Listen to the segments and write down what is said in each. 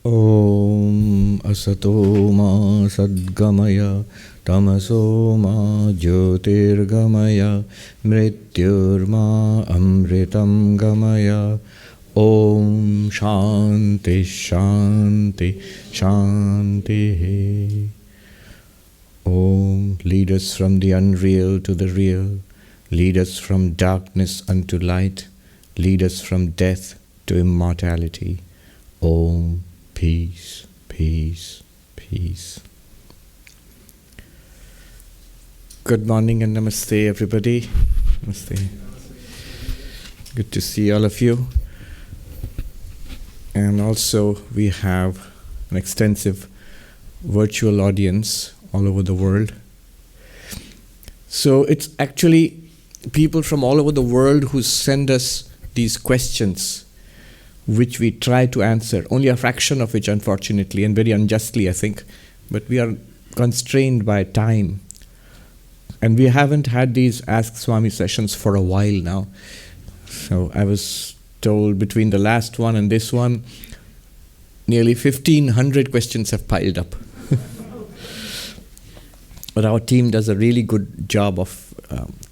Om Asato Ma Sadgamaya Tamaso Ma Jyotirgamaya Mrityurma Amritam Gamaya Om Shanti Shanti Shanti. Om, lead us from the unreal to the real, lead us from darkness unto light, lead us from death to immortality. Om, peace, peace, peace. Good morning and namaste, everybody. Namaste. Good to see all of you. And also we have an extensive virtual audience all over the world. So it's actually people from all over the world who send us these questions, which we try to answer, only a fraction of which, unfortunately, and very unjustly, I think. But we are constrained by time. And we haven't had these Ask Swami sessions for a while now. So I was told between the last one and this one, nearly 1,500 questions have piled up. But our team does a really good job of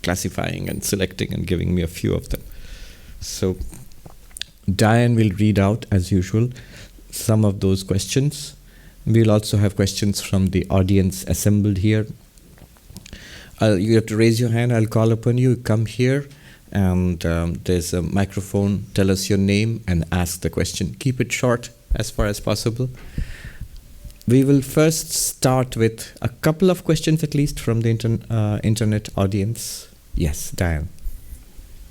classifying and selecting and giving me a few of them. So Diane will read out, as usual, some of those questions. We'll also have questions from the audience assembled here. You have to raise your hand. I'll call upon you. Come here, and there's a microphone. Tell us your name and ask the question. Keep it short as far as possible. We will first start with a couple of questions, at least, from the internet audience. Yes, Diane.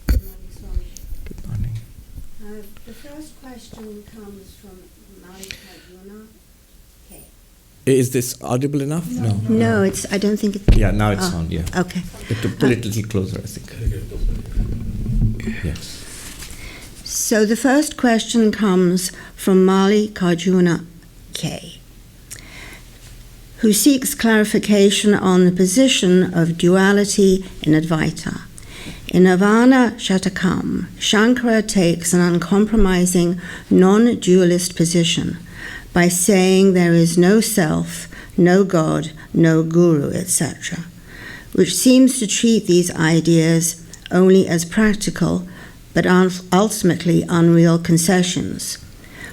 Good morning, Swami. Good morning. The first question comes from Malika. Okay. Is this audible enough? No. No, I don't think it's... Yeah, now it's on, yeah. Okay. You have to pull it a little closer, I think. Yes. So the first question comes from Mali Karjuna K, who seeks clarification on the position of duality in Advaita. In Nirvana Shatakam, Shankara takes an uncompromising, non-dualist position by saying there is no self, no God, no guru, etc., which seems to treat these ideas only as practical but ultimately unreal concessions,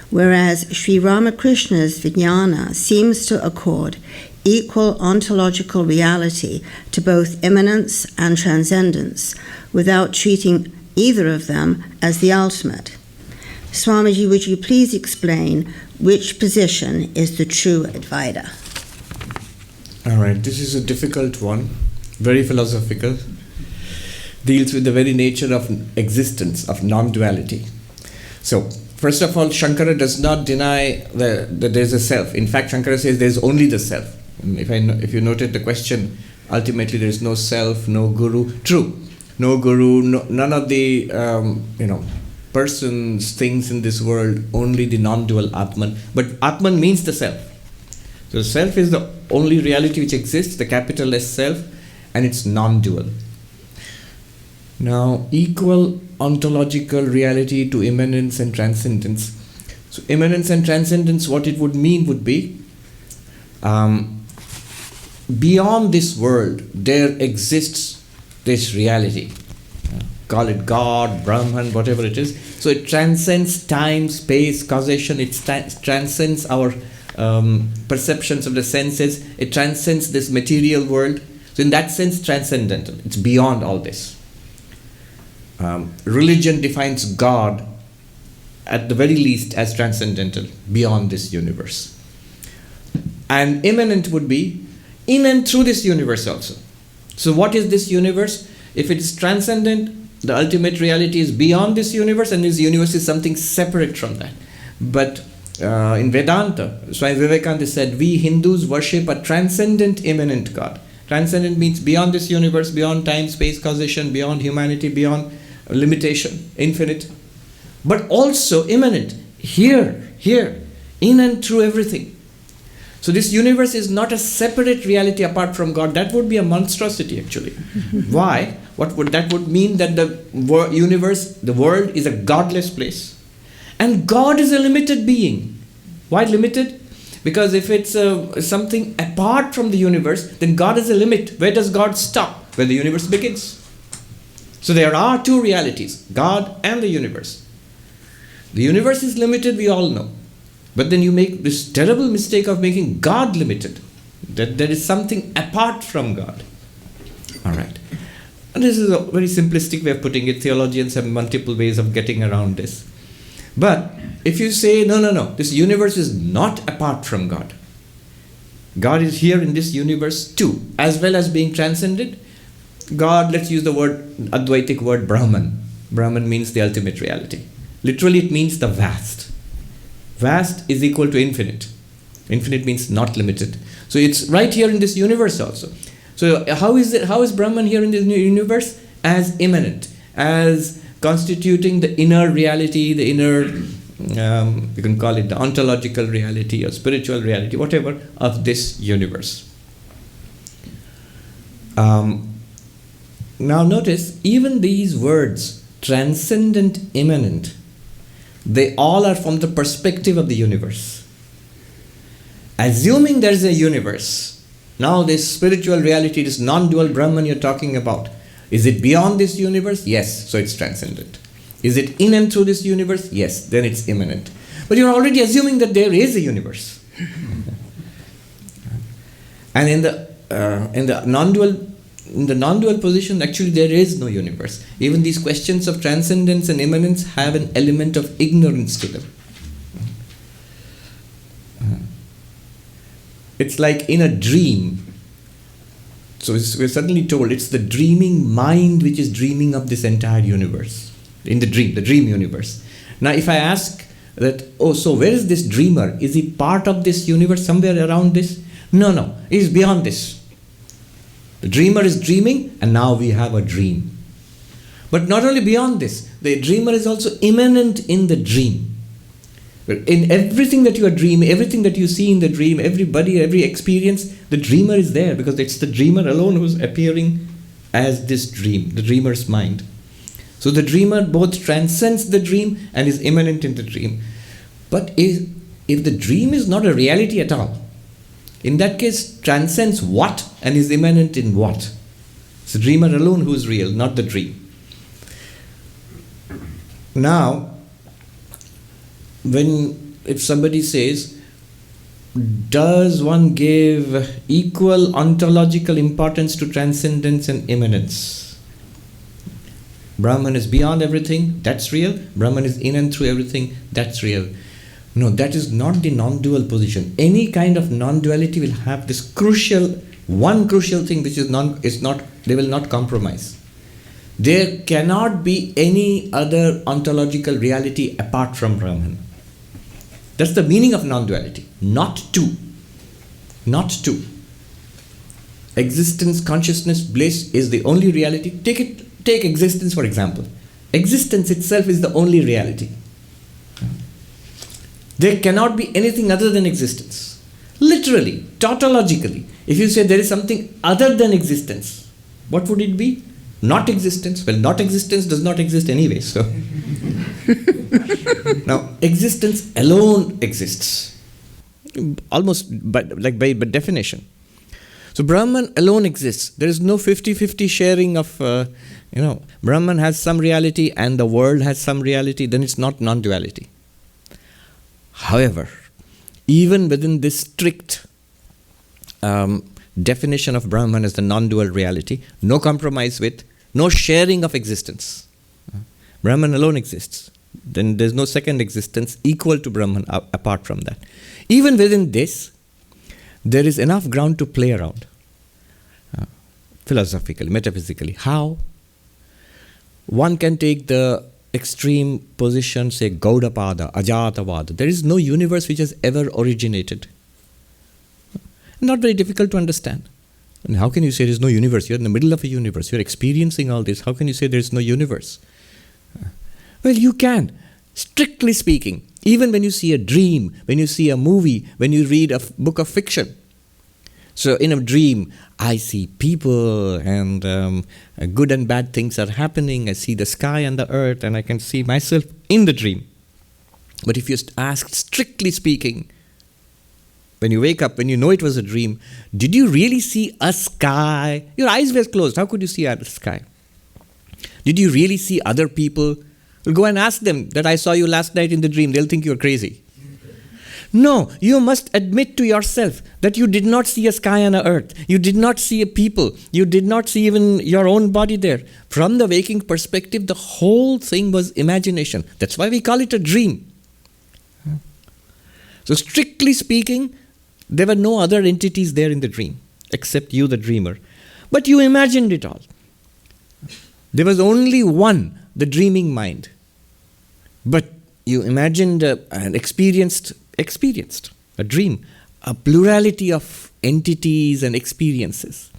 whereas Sri Ramakrishna's Vijnana seems to accord equal ontological reality to both immanence and transcendence without treating either of them as the ultimate. Swamiji, would you please explain which position is the true Advaita? All right, this is a difficult one, very philosophical, deals with the very nature of existence, of non-duality. So, first of all, Shankara does not deny that there is a self. In fact, Shankara says there is only the self. And if you noted the question, ultimately there is no self, no guru. True, no guru, none of the persons, things in this world, only the non-dual Atman. But Atman means the self. So self is the only reality which exists, the capital S self, and it's non-dual. Now, equal ontological reality to immanence and transcendence. So immanence and transcendence, what it would mean would be, beyond this world, there exists this reality. Call it God, Brahman, whatever it is. So it transcends time, space, causation. It transcends our perceptions of the senses. It transcends this material world. So in that sense, transcendental. It's beyond all this. Religion defines God at the very least as transcendental, beyond this universe. And immanent would be in and through this universe also. So what is this universe? If it is transcendent, the ultimate reality is beyond this universe, and this universe is something separate from that. But in Vedanta, Swami Vivekananda said, we Hindus worship a transcendent, immanent God. Transcendent means beyond this universe, beyond time, space, causation, beyond humanity, beyond limitation, infinite. But also immanent, here, in and through everything. So this universe is not a separate reality apart from God. That would be a monstrosity, actually. Why? That would mean that the universe, the world, is a godless place. And God is a limited being. Why limited? Because if it's something apart from the universe, then God is a limit. Where does God stop? Where the universe begins. So there are two realities, God and the universe. The universe is limited, we all know. But then you make this terrible mistake of making God limited. That there is something apart from God. All right. And this is a very simplistic way of putting it. Theologians have multiple ways of getting around this. But if you say, no, this universe is not apart from God. God is here in this universe too, as well as being transcended. God, let's use the Advaitic word Brahman. Brahman means the ultimate reality. Literally it means the vast. Vast is equal to infinite. Infinite means not limited. So it's right here in this universe also. So how is Brahman here in this universe? As immanent, as constituting the inner reality, the inner, you can call it the ontological reality or spiritual reality, whatever, of this universe. Now notice, even these words, transcendent, immanent, they all are from the perspective of the universe. Assuming there is a universe, now this spiritual reality, this non-dual Brahman you're talking about, is it beyond this universe? Yes, so it's transcendent. Is it in and through this universe? Yes, then it's immanent. But you're already assuming that there is a universe. And in the non-dual position, actually there is no universe. Even these questions of transcendence and immanence have an element of ignorance to them. It's like in a dream. So we're suddenly told it's the dreaming mind which is dreaming of this entire universe. In the dream universe. Now if I ask that, so where is this dreamer? Is he part of this universe, somewhere around this? No, he's beyond this. The dreamer is dreaming, and now we have a dream. But not only beyond this, the dreamer is also immanent in the dream. In everything that you are dreaming, everything that you see in the dream, everybody, every experience, the dreamer is there because it's the dreamer alone who's appearing as this dream, the dreamer's mind. So the dreamer both transcends the dream and is immanent in the dream. But if the dream is not a reality at all, in that case, transcends what and is immanent in what? It's the dreamer alone who is real, not the dream. Now, if somebody says, does one give equal ontological importance to transcendence and immanence? Brahman is beyond everything, that's real. Brahman is in and through everything, that's real. No, that is not the non-dual position. Any kind of non-duality will have this one crucial thing which they will not compromise. There cannot be any other ontological reality apart from Brahman. That's the meaning of non-duality. Not two. Existence, consciousness, bliss is the only reality. Take existence for example. Existence itself is the only reality. There cannot be anything other than existence. Literally, tautologically, if you say there is something other than existence, what would it be? Not existence. Well, not existence does not exist anyway, so. Now, existence alone exists. Almost by definition. So Brahman alone exists. There is no 50-50 sharing of, Brahman has some reality and the world has some reality, then it's not non-duality. However, even within this strict definition of Brahman as the non-dual reality, no compromise with, no sharing of existence. Brahman alone exists. Then there's no second existence equal to Brahman apart from that. Even within this, there is enough ground to play around. Philosophically, metaphysically. How? One can take the extreme position, say Gaudapada, Ajatavada. There is no universe which has ever originated. Not very difficult to understand. And how can you say there is no universe? You're in the middle of a universe. You're experiencing all this. How can you say there is no universe? Well, you can. Strictly speaking, Even when you see a dream, when you see a movie, when you read a book of fiction. So in a dream, I see people and good and bad things are happening. I see the sky and the earth and I can see myself in the dream. But if you ask strictly speaking, when you wake up, when you know it was a dream, did you really see a sky? Your eyes were closed. How could you see a sky? Did you really see other people? Well, go and ask them that I saw you last night in the dream. They'll think you're crazy. No, you must admit to yourself that you did not see a sky and a earth. You did not see a people. You did not see even your own body there. From the waking perspective, the whole thing was imagination. That's why we call it a dream. So strictly speaking, there were no other entities there in the dream, except you, the dreamer. But you imagined it all. There was only one, the dreaming mind. But you imagined and experienced a dream, a plurality of entities and experiences.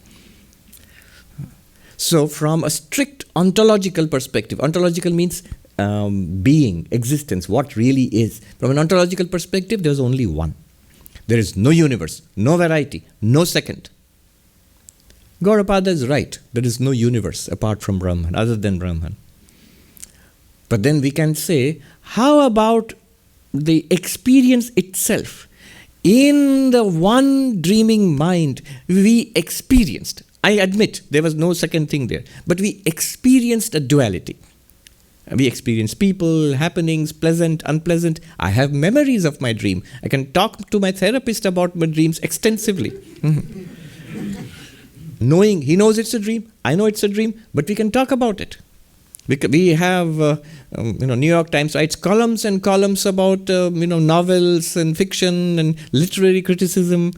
So from a strict ontological perspective, ontological means being, existence, what really is. From an ontological perspective, there's only one. There is no universe, no variety, no second. Gaudapada is right. There is no universe apart from Brahman, other than Brahman. But then we can say, how about the experience itself? In the one dreaming mind, we experienced, I admit, there was no second thing there, but we experienced a duality. We experience people, happenings, pleasant, unpleasant. I have memories of my dream. I can talk to my therapist about my dreams extensively. Knowing, he knows it's a dream, I know it's a dream, but we can talk about it. We have, New York Times writes columns and columns about, novels and fiction and literary criticism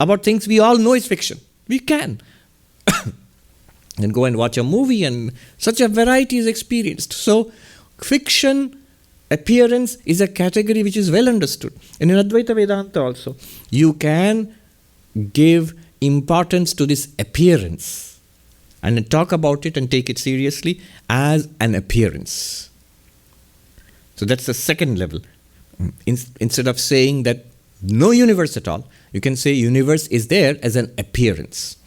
about things we all know is fiction. We can. And go and watch a movie and such a variety is experienced. So fiction appearance is a category which is well understood. And in Advaita Vedanta also, you can give importance to this appearance and talk about it and take it seriously as an appearance. So that's the second level. Instead of saying that no universe at all, you can say universe is there as an appearance.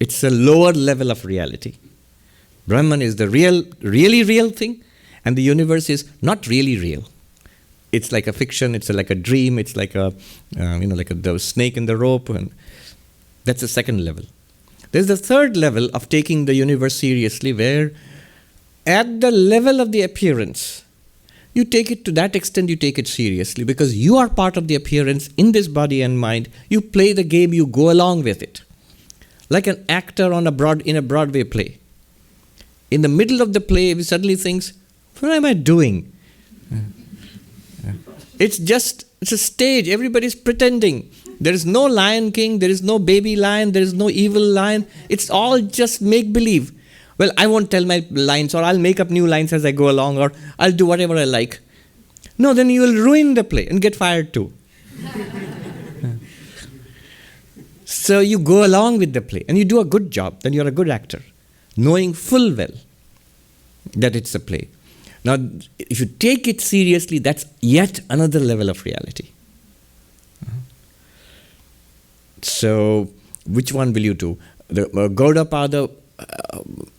It's a lower level of reality. Brahman is the really real thing, and the universe is not really real. It's like a fiction, it's like a dream, it's like the snake in the rope, and that's the second level. There's the third level of taking the universe seriously, where at the level of the appearance, you take it to that extent, you take it seriously, because you are part of the appearance in this body and mind. You play the game, you go along with it. Like an actor in a Broadway play. In the middle of the play, he suddenly thinks, what am I doing? It's a stage. Everybody's pretending. There is no Lion King, there is no baby lion, there is no evil lion. It's all just make-believe. Well, I won't tell my lines, or I'll make up new lines as I go along, or I'll do whatever I like. No, then you will ruin the play and get fired too. So you go along with the play and you do a good job, then you're a good actor, knowing full well that it's a play. Now, if you take it seriously, that's yet another level of reality. So, which one will you do? The Gaudapada,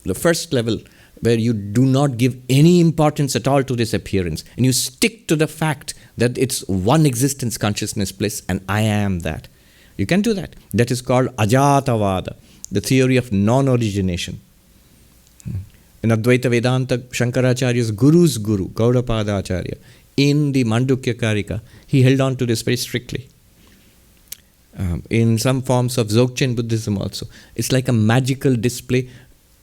the first level, where you do not give any importance at all to this appearance, and you stick to the fact that it's one existence consciousness bliss, and I am that. You can do that. That is called Ajatavada, the theory of non-origination. In Advaita Vedanta, Shankaracharya's guru's guru, Gaudapada Acharya, in the Mandukya Karika, he held on to this very strictly. In some forms of Dzogchen Buddhism also, it's like a magical display.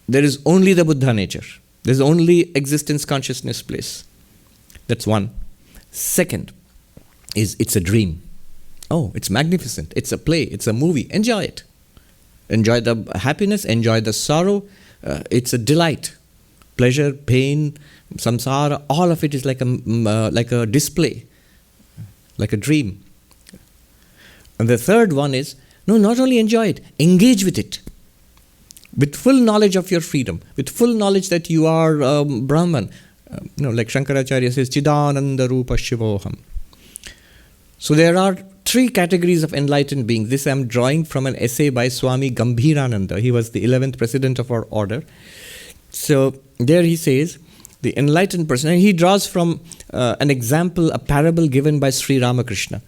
There is only the Buddha nature. There's only existence consciousness bliss. That's one. Second is it's a dream. Oh, it's magnificent. It's a play. It's a movie. Enjoy it. Enjoy the happiness. Enjoy the sorrow. It's a delight. Pleasure, pain, samsara, all of it is like a display, like a dream. And the third one is, no, not only enjoy it, engage with it. With full knowledge of your freedom, with full knowledge that you are Brahman, like Shankaracharya says, Chidananda Rupa Shivoham. So there are three categories of enlightened beings. This I am drawing from an essay by Swami Gambhirananda. He was the 11th president of our order. So there he says, the enlightened person, and he draws from an example, a parable given by Sri Ramakrishna.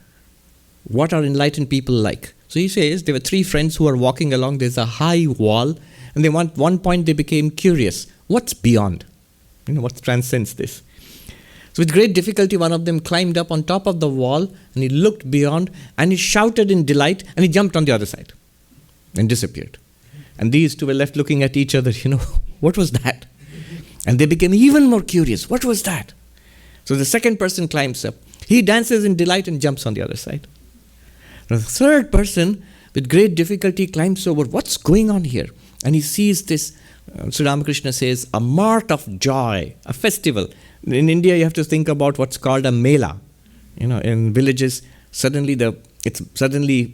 What are enlightened people like? So he says, there were three friends who are walking along, there's a high wall, and at one point they became curious. What's beyond? What transcends this? So with great difficulty, one of them climbed up on top of the wall, and he looked beyond, and he shouted in delight, and he jumped on the other side, and disappeared. And these two were left looking at each other, what was that? And they became even more curious. What was that? So the second person climbs up. He dances in delight and jumps on the other side. Now the third person, with great difficulty, climbs over. What's going on here? And he sees this, Sri Ramakrishna says, a mart of joy, a festival. In India, you have to think about what's called a mela. In villages, suddenly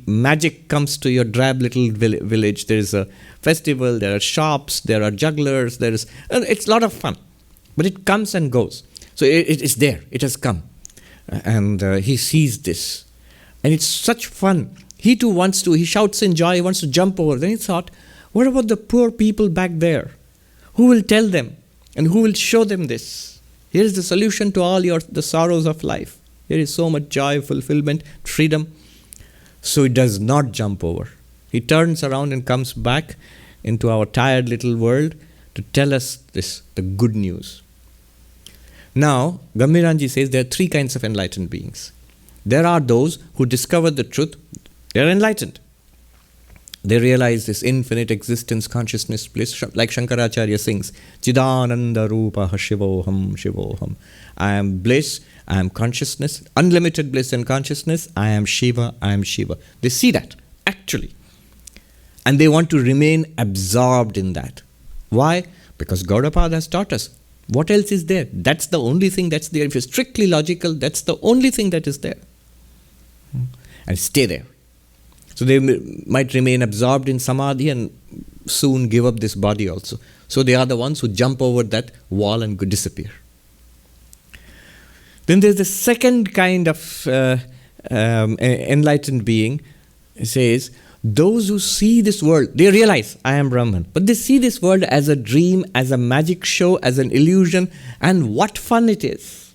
magic comes to your drab little village. There is a festival, there are shops, there are jugglers, it's a lot of fun. But it comes and goes. So it is there, it has come. And he sees this. And it's such fun. He too he shouts in joy, he wants to jump over. Then he thought, what about the poor people back there? Who will tell them? And who will show them this? Here is the solution to all the sorrows of life. Here is so much joy, fulfillment, freedom. So he does not jump over. He turns around and comes back into our tired little world to tell us this, the good news. Now, Gambhiranji says there are three kinds of enlightened beings. There are those who discover the truth. They are enlightened. They realize this infinite existence, consciousness, bliss, like Shankaracharya sings, Chidananda Rupa Shivoham Shivoham. I am bliss, I am consciousness, unlimited bliss and consciousness, I am Shiva, I am Shiva. They see that, actually. And they want to remain absorbed in that. Why? Because Gaudapada has taught us. What else is there? That's the only thing that's there. If you're strictly logical, that's the only thing that is there. And stay there. So they might remain absorbed in samadhi and soon give up this body also. So they are the ones who jump over that wall and disappear. Then there's the second kind of enlightened being. It says, those who see this world, they realize, I am Brahman. But they see this world as a dream, as a magic show, as an illusion, and what fun it is.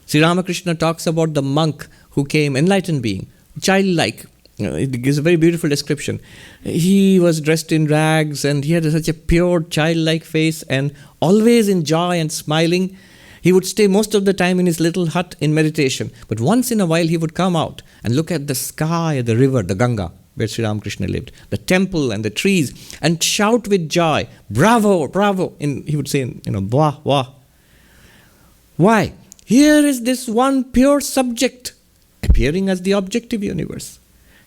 Sri Ramakrishna talks about the monk who came, enlightened being, childlike. It gives a very beautiful description. He was dressed in rags and he had such a pure childlike face and always in joy and smiling. He would stay most of the time in his little hut in meditation. But once in a while he would come out and look at the sky, the river, the Ganga, where Sri Ramakrishna lived, the temple and the trees, and shout with joy, bravo, bravo. He would say, wah, wah. Why? Here is this one pure subject appearing as the objective universe.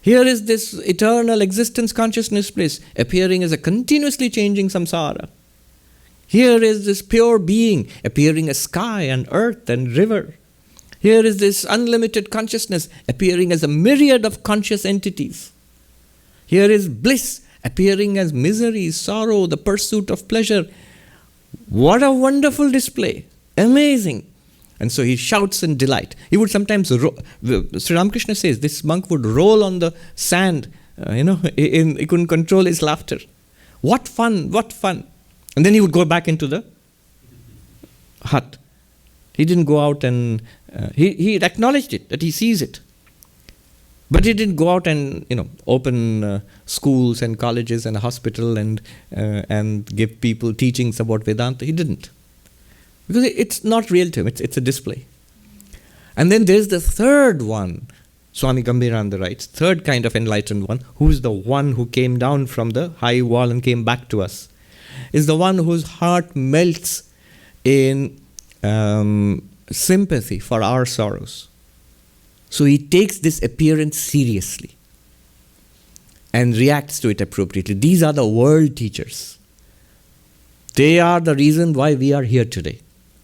Here is this eternal existence consciousness bliss appearing as a continuously changing samsara. Here is this pure being appearing as sky and earth and river. Here is this unlimited consciousness appearing as a myriad of conscious entities. Here is bliss appearing as misery, sorrow, the pursuit of pleasure. What a wonderful display. Amazing. And so he shouts in delight. He would sometimes, Sri Ramakrishna says, this monk would roll on the sand, he couldn't control his laughter. What fun, what fun. And then he would go back into the hut. He didn't go out and, he acknowledged it, that he sees it. But he didn't go out and, open schools and colleges and a hospital and give people teachings about Vedanta. He didn't. Because it's not real to him, it's a display. And then there's the third one, Swami Gambhirananda writes, third kind of enlightened one, who's the one who came down from the high wall and came back to us, is the one whose heart melts in sympathy for our sorrows. So he takes this appearance seriously and reacts to it appropriately. These are the world teachers. They are the reason why we are here today.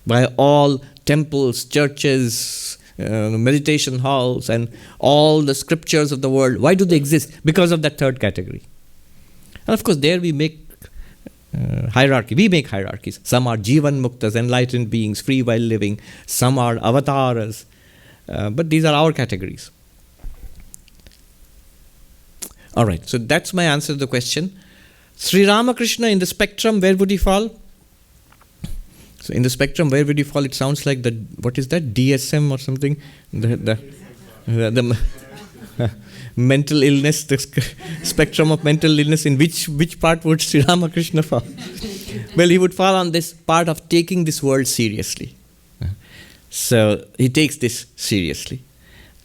By all temples, churches, meditation halls, and all the scriptures of the world. Why do they exist? Because of that third category. And of course, there we make hierarchy. We make hierarchies. Some are Jivan Muktas, enlightened beings, free while living. Some are avatars. But these are our categories. All right, so that's my answer to the question. Sri Ramakrishna, in the spectrum, where would he fall? So in the spectrum, where would he fall? It sounds like what is that, DSM or something? The mental illness, the spectrum of mental illness. In which part would Sri Ramakrishna fall? Well, he would fall on this part of taking this world seriously. So he takes this seriously.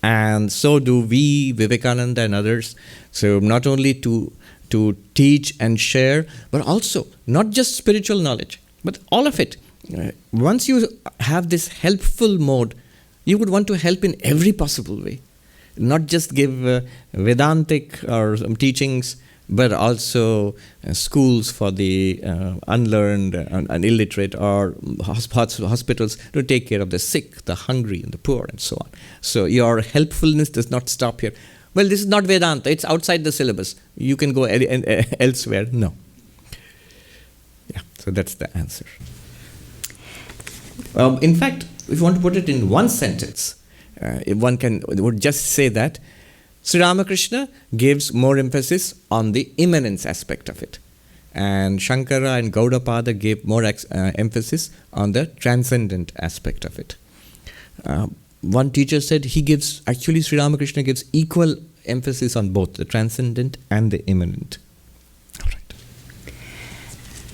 And so do we, Vivekananda and others. So not only to teach and share, but also not just spiritual knowledge, but all of it. Once you have this helpful mode, you would want to help in every possible way. Not just give Vedantic or teachings, but also schools for the unlearned and illiterate, or hospitals to take care of the sick, the hungry, and the poor, and so on. So your helpfulness does not stop here. Well, this is not Vedanta. It's outside the syllabus. You can go elsewhere. No. Yeah, so that's the answer. In fact, if you want to put it in one sentence, if one would just say that Sri Ramakrishna gives more emphasis on the immanence aspect of it, and Shankara and Gaudapada gave more emphasis on the transcendent aspect of it. One teacher said Sri Ramakrishna gives equal emphasis on both the transcendent and the immanent. All right.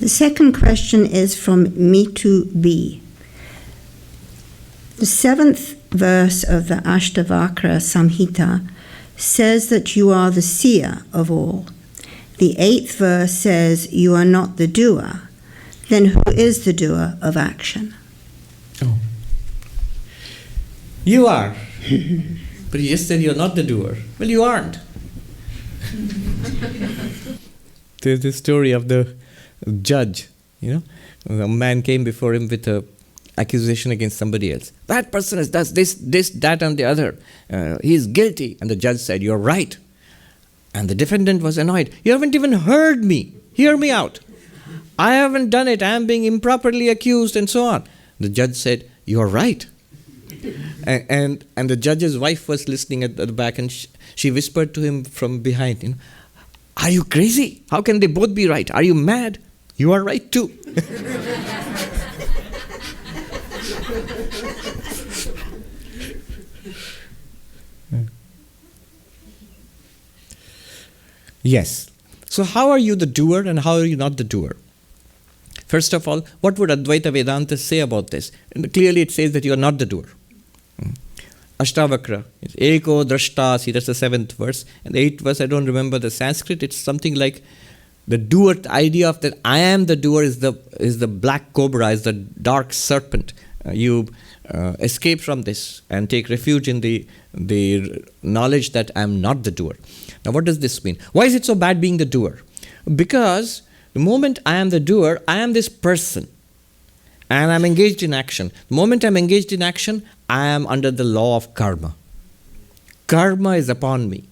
The second question is from Mitu B. The 7th verse of the Ashtavakra Samhita says that you are the seer of all. The 8th verse says you are not the doer. Then who is the doer of action? Oh. You are. But you just said you're not the doer. Well, you aren't. There's this story of the judge, a man came before him with a accusation against somebody else. That person does this, that, and the other. He is guilty. And the judge said, you're right. And the defendant was annoyed. You haven't even heard me. Hear me out. I haven't done it. I am being improperly accused, and so on. The judge said, you're right. And the judge's wife was listening at the back, and she whispered to him from behind, are you crazy? How can they both be right? Are you mad? You are right too. Yes. So how are you the doer and how are you not the doer? First of all, what would Advaita Vedanta say about this? And clearly it says that you are not the doer. Ashtavakra, Eko Drashtasi, that's the 7th verse. And the 8th verse, I don't remember the Sanskrit, it's something like the doer, the idea of that I am the doer is the black cobra, is the dark serpent. You escape from this and take refuge in the knowledge that I am not the doer. Now what does this mean? Why is it so bad being the doer? Because the moment I am the doer, I am this person and I'm engaged in action. The moment I'm engaged in action, I am under the law of karma. Karma is upon me.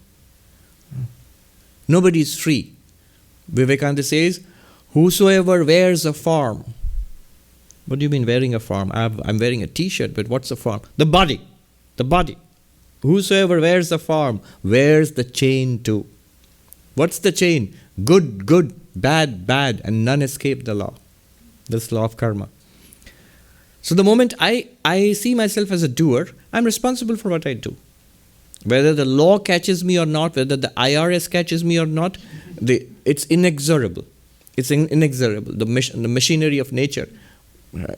Nobody is free. Vivekananda says, whosoever wears a form. What do you mean wearing a form? I'm wearing a t-shirt, but what's a form? The body. The body. Whosoever wears a form wears the chain too. What's the chain? Good, good, bad, bad, and none escape the law. This law of karma. So the moment I see myself as a doer, I'm responsible for what I do. Whether the law catches me or not, whether the IRS catches me or not, it's inexorable. It's inexorable. The machinery of nature.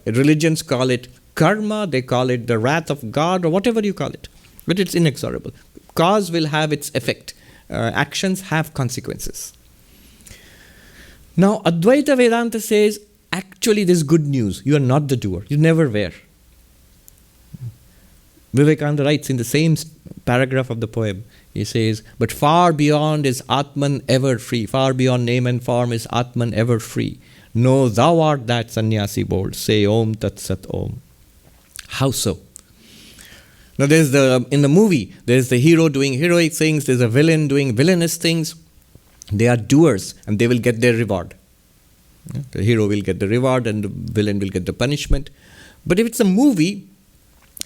Religions call it karma, they call it the wrath of God, or whatever you call it. But it's inexorable. Cause will have its effect. Actions have consequences. Now, Advaita Vedanta says, actually, this is good news. You are not the doer. You never were. Vivekananda writes in the same paragraph of the poem, he says, but far beyond is Atman ever free. Far beyond name and form is Atman ever free. No, thou art that, sannyasi bold. Say Om Tat Sat Om. How so? Now in the movie, there's the hero doing heroic things, there's a villain doing villainous things. They are doers and they will get their reward. The hero will get the reward and the villain will get the punishment. But if it's a movie,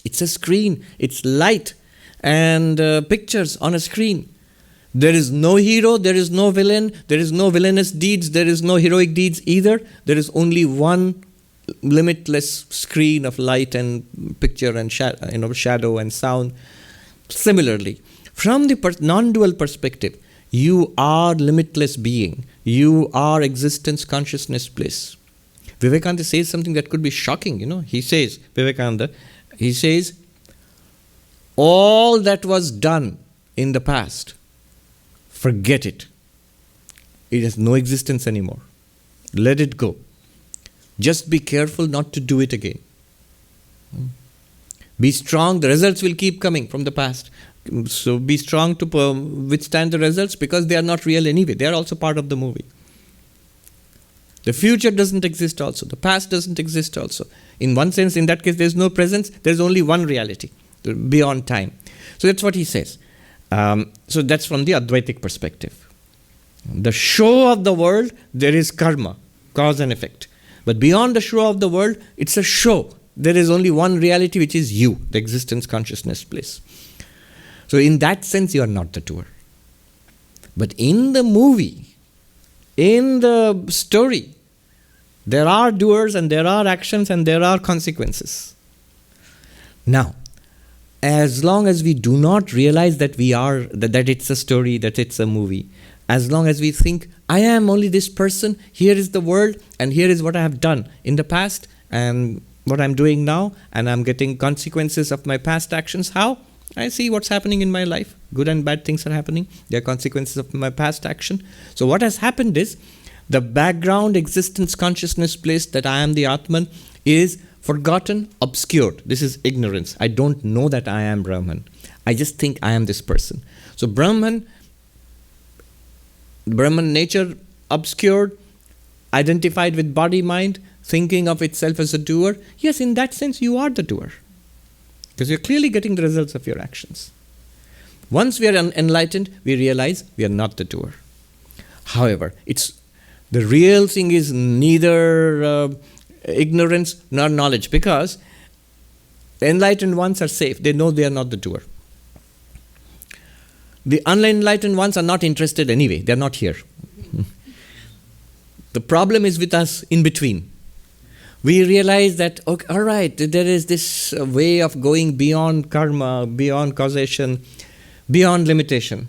it's a screen, it's light and pictures on a screen. There is no hero, there is no villain, there is no villainous deeds, there is no heroic deeds either. There is only one limitless screen of light and picture and shadow and sound. Similarly, from the non-dual perspective, you are limitless being. You are existence, consciousness, bliss. Vivekananda says something that could be shocking, He says, all that was done in the past, forget it. It has no existence anymore. Let it go. Just be careful not to do it again. Be strong. The results will keep coming from the past. So be strong to withstand the results because they are not real anyway. They are also part of the movie. The future doesn't exist also. The past doesn't exist also. In one sense, in that case, there is no presence. There is only one reality beyond time. So that's what he says. So that's from the Advaitic perspective. The show of the world, there is karma, cause and effect. But beyond the show of the world, it's a show. There is only one reality, which is you, the existence, consciousness, bliss. So in that sense, you are not the doer. But in the movie, in the story, there are doers and there are actions and there are consequences. Now, as long as we do not realize that that it's a story, that it's a movie, as long as we think, I am only this person, here is the world, and here is what I have done in the past, and what I'm doing now, and I'm getting consequences of my past actions. How? I see what's happening in my life. Good and bad things are happening. They are consequences of my past action. So what has happened is, the background existence, consciousness place that I am the Atman is forgotten, obscured. This is ignorance. I don't know that I am Brahman. I just think I am this person. So Brahman nature obscured, identified with body, mind, thinking of itself as a doer. Yes, in that sense, you are the doer. Because you're clearly getting the results of your actions. Once we are enlightened, we realize we are not the doer. However, the real thing is neither ignorance nor knowledge, because the enlightened ones are safe. They know they are not the doer. The unenlightened ones are not interested anyway. They are not here. The problem is with us in between. We realize that, okay, all right, there is this way of going beyond karma, beyond causation, beyond limitation.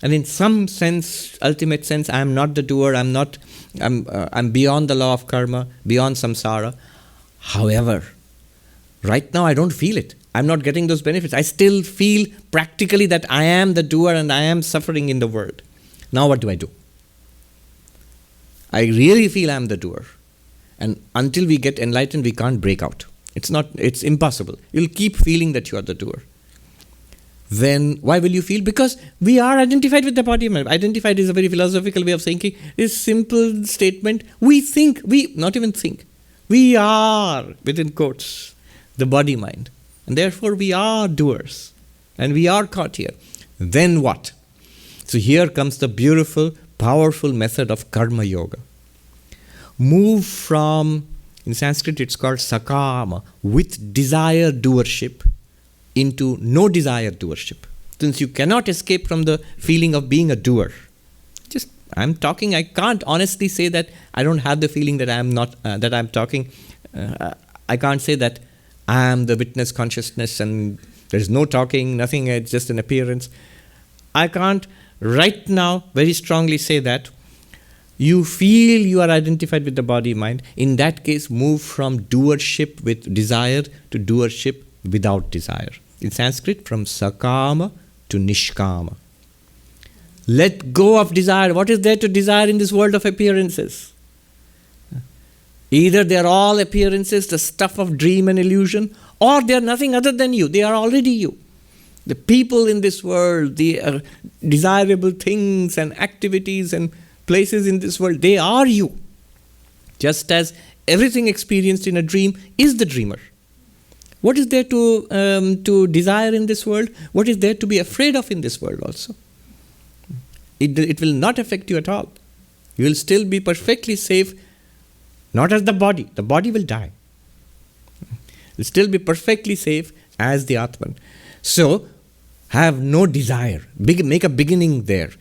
And in some sense, ultimate sense, I am not the doer. I'm beyond the law of karma, beyond samsara. However, right now I don't feel it. I'm not getting those benefits. I still feel practically that I am the doer and I am suffering in the world. Now what do? I really feel I am the doer. And until we get enlightened, we can't break out. It's impossible. You'll keep feeling that you are the doer. Then why will you feel? Because we are identified with the body mind. Identified is a very philosophical way of saying this simple statement. We not even think. We are, within quotes, the body mind. And therefore we are doers. And we are caught here. Then what? So here comes the beautiful, powerful method of karma yoga. Move from, in Sanskrit it's called sakama, with desire doership, into no desire doership. Since you cannot escape from the feeling of being a doer. I'm talking, I can't honestly say that I don't have the feeling that I am not, that I'm talking. I can't say that I am the witness consciousness and there's no talking, nothing, it's just an appearance. I can't right now very strongly say that. You feel you are identified with the body mind. In that case, move from doership with desire to doership without desire. In Sanskrit, from sakama to nishkama. Let go of desire. What is there to desire in this world of appearances? Either they are all appearances, the stuff of dream and illusion, or they are nothing other than you. They are already you. The people in this world, the desirable things and activities and places in this world, they are you. Just as everything experienced in a dream is the dreamer. What is there to desire in this world? What is there to be afraid of in this world also? It will not affect you at all. You will still be perfectly safe Not as the body. The body will die. It will still be perfectly safe as the Atman. So, have no desire. Make a beginning there.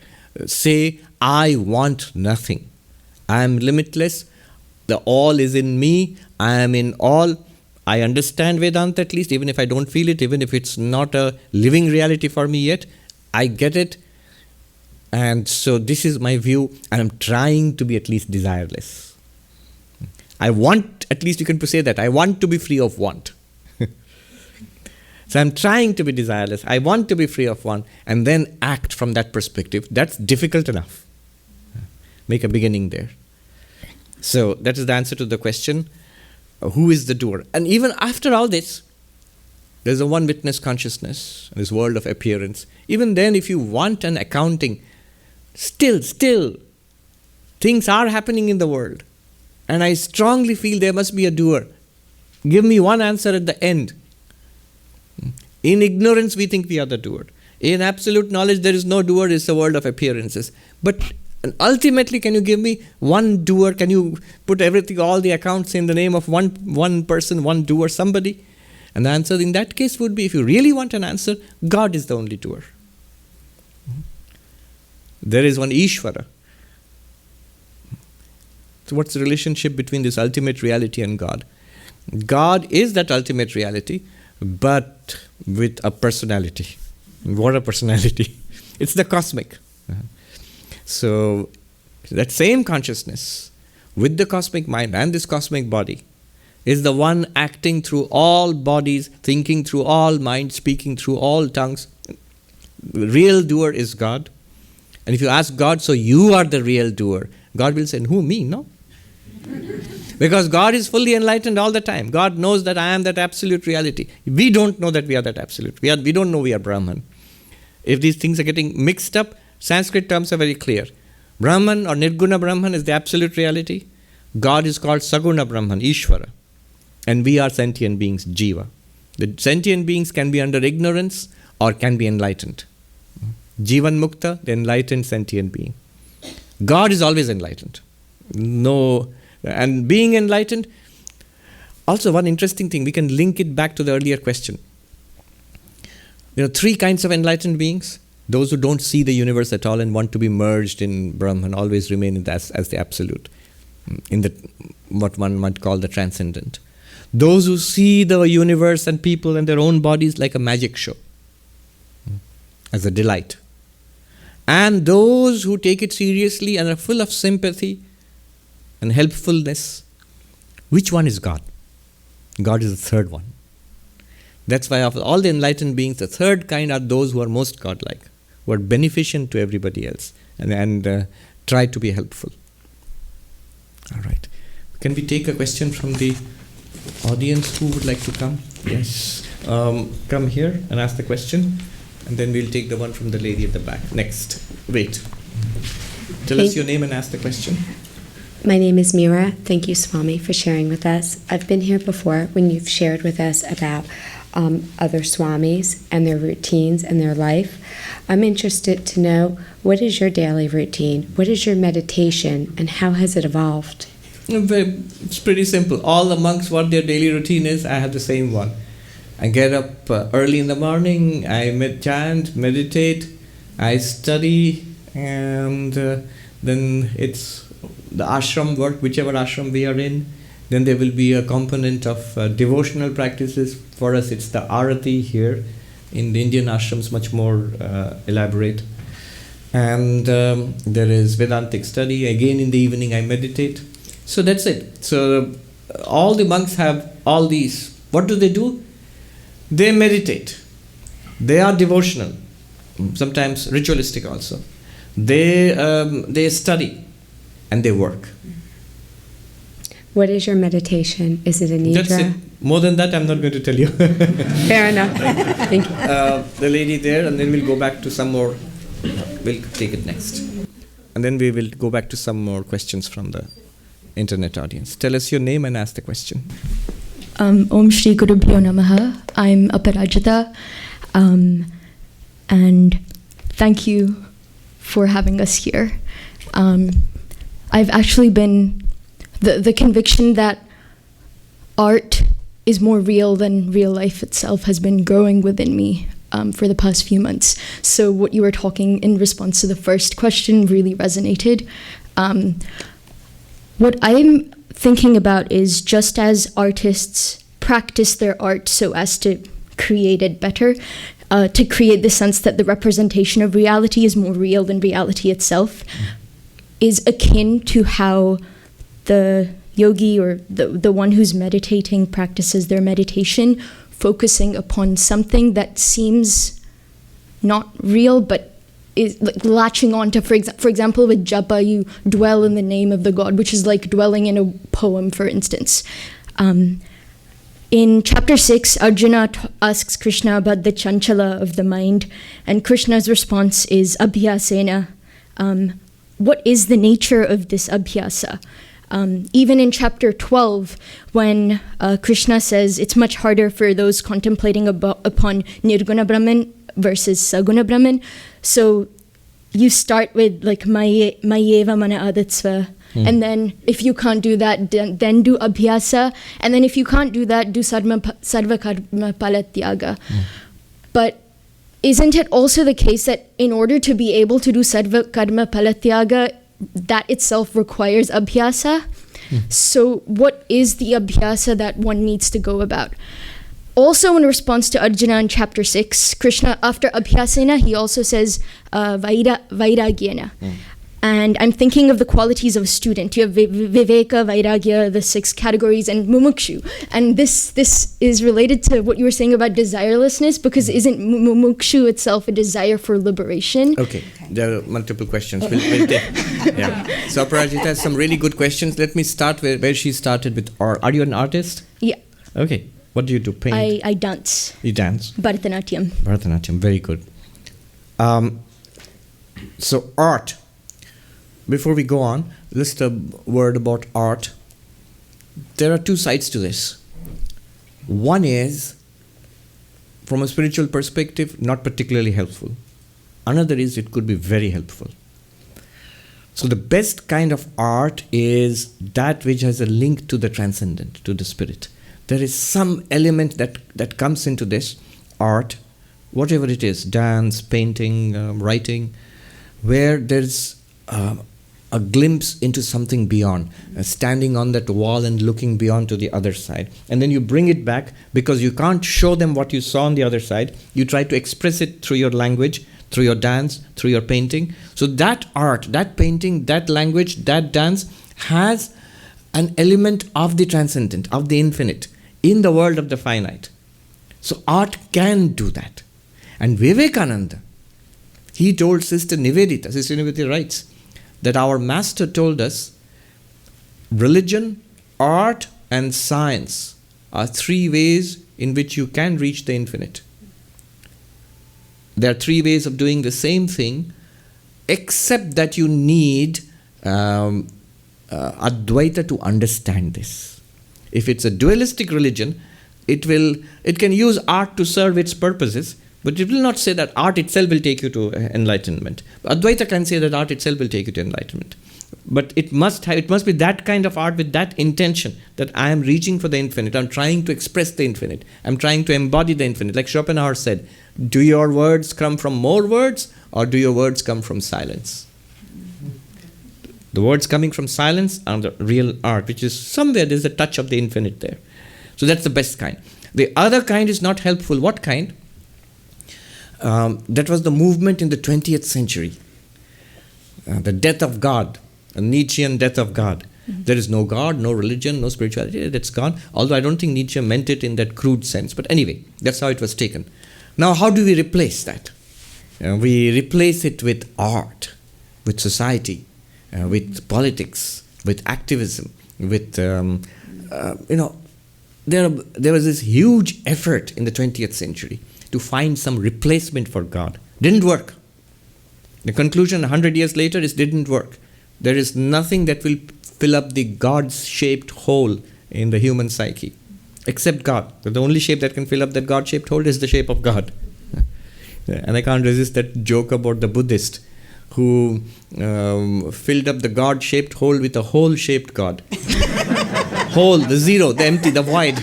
Say, I want nothing. I am limitless. The all is in me. I am in all. I understand Vedanta at least, even if I don't feel it, even if it's not a living reality for me yet. I get it. And so this is my view, and I'm trying to be at least desireless. I want, at least you can say that, I want to be free of want. So I'm trying to be desireless. I want to be free of want, and then act from that perspective. That's difficult enough. Make a beginning there. So that is the answer to the question, who is the doer? And even after all this, there's a one witness consciousness, this world of appearance. Even then, if you want an accounting, still, things are happening in the world. And I strongly feel there must be a doer. Give me one answer at the end. In ignorance, we think we are the doer. In absolute knowledge, there is no doer, it's a world of appearances. But ultimately, can you give me one doer? Can you put everything, all the accounts in the name of one person, one doer, somebody? And the answer in that case would be, if you really want an answer, God is the only doer. There is one Ishvara. So what's the relationship between this ultimate reality and God? God is that ultimate reality, but with a personality. What a personality. It's the cosmic. So that same consciousness with the cosmic mind and this cosmic body is the one acting through all bodies, thinking through all minds, speaking through all tongues. The real doer is God. And if you ask God, so you are the real doer, God will say, who, me? No. Because God is fully enlightened all the time. God knows that I am that absolute reality. We don't know that we are that absolute. We don't know we are Brahman. If these things are getting mixed up, Sanskrit terms are very clear. Brahman or Nirguna Brahman is the absolute reality. God is called Saguna Brahman, Ishvara. And we are sentient beings, Jiva. The sentient beings can be under ignorance or can be enlightened. Jivan Mukta, the enlightened sentient being. God is always enlightened. No, and being enlightened, also one interesting thing, we can link it back to the earlier question. There are three kinds of enlightened beings. Those who don't see the universe at all and want to be merged in Brahman, always remain in as the absolute, in the what one might call the transcendent. Those who see the universe and people and their own bodies like a magic show, as a delight. And those who take it seriously and are full of sympathy and helpfulness. Which one is God? God is the third one. That's why of all the enlightened beings, the third kind are those who are most godlike, who are beneficent to everybody else and try to be helpful. All right. Can we take a question from the audience? Who would like to come? Yes. Come here and ask the question. And then we'll take the one from the lady at the back. Next. Wait. Tell us your name and ask the question. My name is Mira. Thank you, Swami, for sharing with us. I've been here before when you've shared with us about other Swamis and their routines and their life. I'm interested to know, what is your daily routine? What is your meditation? And how has it evolved? It's pretty simple. All the monks, what their daily routine is, I have the same one. I get up early in the morning, I chant, meditate, I study, and then it's the ashram work, whichever ashram we are in. Then there will be a component of devotional practices. For us, it's the arati here. In the Indian ashrams, much more elaborate. And there is Vedantic study. Again, in the evening, I meditate. So that's it. So all the monks have all these. What do? They meditate. They are devotional, sometimes ritualistic also. They study and they work. What is your meditation? Is it a nidra? That's it. More than that, I'm not going to tell you. Fair enough. Thank you. The lady there, and then we'll go back to some more. We'll take it next. And then we will go back to some more questions from the internet audience. Tell us your name and ask the question. Om Shri Gurubhyo Namaha. I'm Aparajita, and thank you for having us here. I've actually been the conviction that art is more real than real life itself has been growing within me for the past few months. So what you were talking in response to the first question really resonated. What I'm thinking about is, just as artists practice their art so as to create it better, to create the sense that the representation of reality is more real than reality itself, is akin to how the yogi or the one who's meditating practices their meditation, focusing upon something that seems not real but is like latching on to, for example, with japa, you dwell in the name of the god, which is like dwelling in a poem, for instance. In chapter 6, Arjuna asks Krishna about the chanchala of the mind, and Krishna's response is abhyasena. What is the nature of this abhyasa? Even in chapter 12, when Krishna says it's much harder for those contemplating upon nirguna Brahman versus saguna Brahman. So you start with like mayeva mana adatsva, and then if you can't do that, then do abhyasa, and then if you can't do that, do sarva karma palatyaga. But isn't it also the case that in order to be able to do sarva karma palatyaga, that itself requires abhyasa? So what is the abhyasa that one needs to go about? Also, in response to Arjuna in chapter 6, Krishna, after abhyasena, he also says vairagyena. And I'm thinking of the qualities of a student. You have viveka, vairagya, the 6 categories, and mumukshu. And this is related to what you were saying about desirelessness, because isn't mumukshu itself a desire for liberation? Okay, there are multiple questions. We'll take. Yeah. So Aparajita has some really good questions. Let me start where she started with art. Are you an artist? Yeah. Okay. What do you do? Paint? I dance. You dance? Bharatanatyam. Bharatanatyam, very good. So art. Before we go on, just a word about art. There are 2 sides to this. One is, from a spiritual perspective, not particularly helpful. Another is, it could be very helpful. So the best kind of art is that which has a link to the transcendent, to the spirit. There is some element that comes into this art, whatever it is, dance, painting, writing, where there's a glimpse into something beyond, standing on that wall and looking beyond to the other side. And then you bring it back, because you can't show them what you saw on the other side. You try to express it through your language, through your dance, through your painting. So that art, that painting, that language, that dance has an element of the transcendent, of the infinite, in the world of the finite. So art can do that. And Vivekananda, he told Sister Nivedita writes, that our master told us, religion, art, and science are 3 ways in which you can reach the infinite. There are 3 ways of doing the same thing, except that you need Advaita to understand this. If it's a dualistic religion, it can use art to serve its purposes, but it will not say that art itself will take you to enlightenment. Advaita can say that art itself will take you to enlightenment. But it must be that kind of art with that intention, that I am reaching for the infinite, I'm trying to express the infinite, I'm trying to embody the infinite. Like Schopenhauer said, do your words come from more words, or do your words come from silence? The words coming from silence are the real art, which is somewhere there's a touch of the infinite there. So that's the best kind. The other kind is not helpful. What kind? That was the movement in the 20th century. The death of God, a Nietzschean death of God. There is no God, no religion, no spirituality, that's gone. Although I don't think Nietzsche meant it in that crude sense. But anyway, that's how it was taken. Now, how do we replace that? We replace it with art, with society, with politics, with activism, with, there was this huge effort in the 20th century to find some replacement for God. Didn't work. The conclusion 100 years later is didn't work. There is nothing that will fill up the God-shaped hole in the human psyche, except God. The only shape that can fill up that God-shaped hole is the shape of God. And I can't resist that joke about the Buddhist who filled up the God-shaped hole with a hole-shaped God. Hole, the zero, the empty, the void.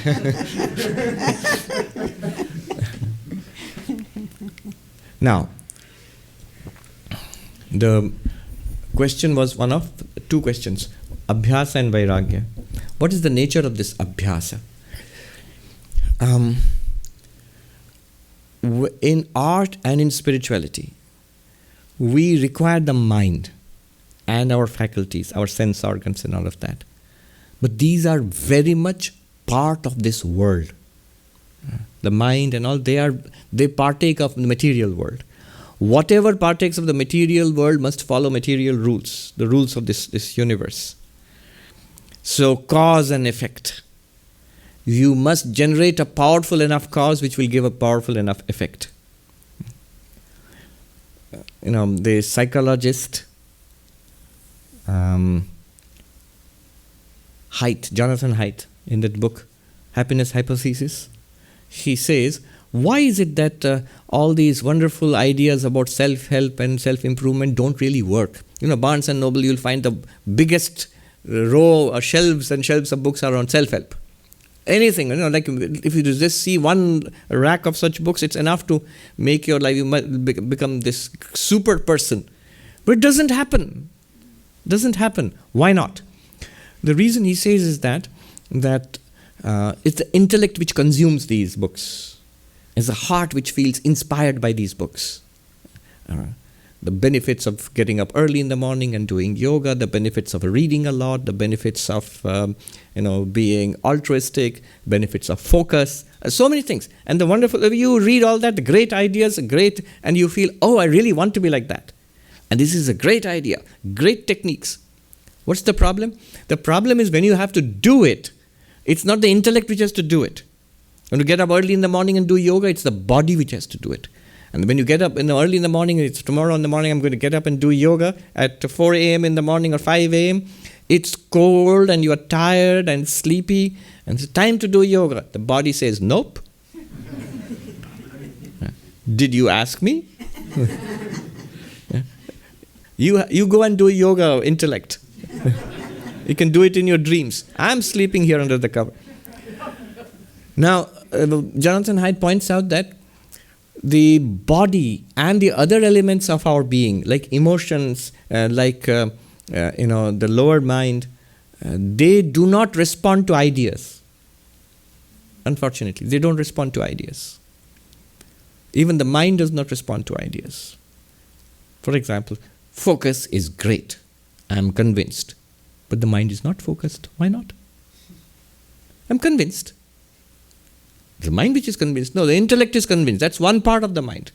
Now, the question was one of two questions, abhyasa and vairagya. What is the nature of this abhyasa? In art and in spirituality, we require the mind and our faculties, our sense organs and all of that. But these are very much part of this world. The mind and all, they partake of the material world. Whatever partakes of the material world must follow material rules, the rules of this universe. So cause and effect. You must generate a powerful enough cause which will give a powerful enough effect. The psychologist Jonathan Haidt, in that book, Happiness Hypothesis, he says, why is it that all these wonderful ideas about self-help and self-improvement don't really work? Barnes and Noble, you'll find the biggest row or shelves and shelves of books are on self-help. Anything, like if you just see one rack of such books, it's enough to make your life, you might become this super person. But it doesn't happen. Why not? The reason he says is that it's the intellect which consumes these books. It's the heart which feels inspired by these books. The benefits of getting up early in the morning and doing yoga, the benefits of reading a lot, the benefits of being altruistic, benefits of focus, so many things. And the wonderful, you read all that, the great ideas, great, and you feel, oh, I really want to be like that. And this is a great idea, great techniques. What's the problem? The problem is when you have to do it, it's not the intellect which has to do it. When you get up early in the morning and do yoga, it's the body which has to do it. And when you get up early in the morning, it's tomorrow in the morning, I'm going to get up and do yoga at 4 a.m. in the morning or 5 a.m. It's cold and you are tired and sleepy and it's time to do yoga. The body says, nope. Did you ask me? You go and do yoga, intellect. You can do it in your dreams. I'm sleeping here under the cover. Now, Jonathan Haidt points out that the body and the other elements of our being, like emotions, the lower mind, they do not respond to ideas. Unfortunately, they don't respond to ideas. Even the mind does not respond to ideas. For example, focus is great. I am convinced. But the mind is not focused. Why not? I'm convinced. The mind which is convinced. No, the intellect is convinced. That's one part of the mind.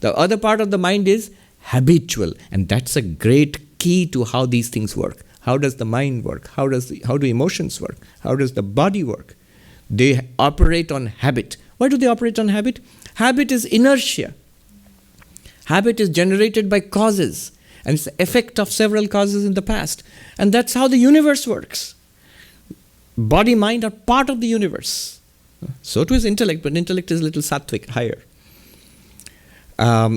The other part of the mind is habitual. And that's a great key to how these things work. How does the mind work? How do emotions work? How does the body work? They operate on habit. Why do they operate on habit? Habit is inertia. Habit is generated by causes. And it's the effect of several causes in the past. And that's how the universe works. Body, mind are part of the universe. So too is intellect, but intellect is a little sattvic, higher.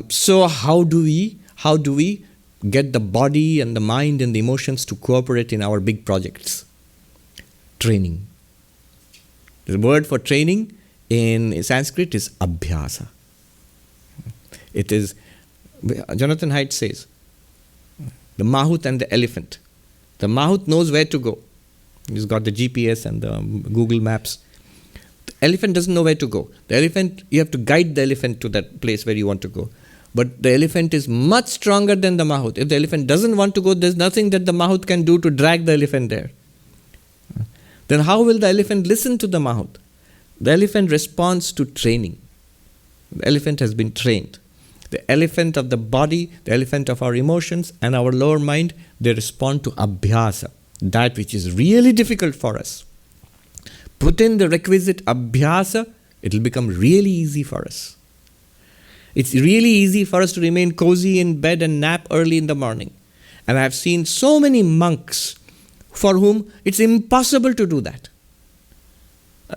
So how do we get the body and the mind and the emotions to cooperate in our big projects? Training. The word for training in Sanskrit is abhyasa. It is, Jonathan Haidt says, the mahout and the elephant. The mahout knows where to go. He's got the GPS and the Google Maps. The elephant doesn't know where to go. The elephant, you have to guide the elephant to that place where you want to go. But the elephant is much stronger than the mahout. If the elephant doesn't want to go, there's nothing that the mahout can do to drag the elephant there. Then how will the elephant listen to the mahout? The elephant responds to training. The elephant has been trained. The elephant of the body, the elephant of our emotions and our lower mind, they respond to abhyasa, that which is really difficult for us. Put in the requisite abhyasa, it will become really easy for us. It's really easy for us to remain cozy in bed and nap early in the morning. And I've seen so many monks for whom it's impossible to do that.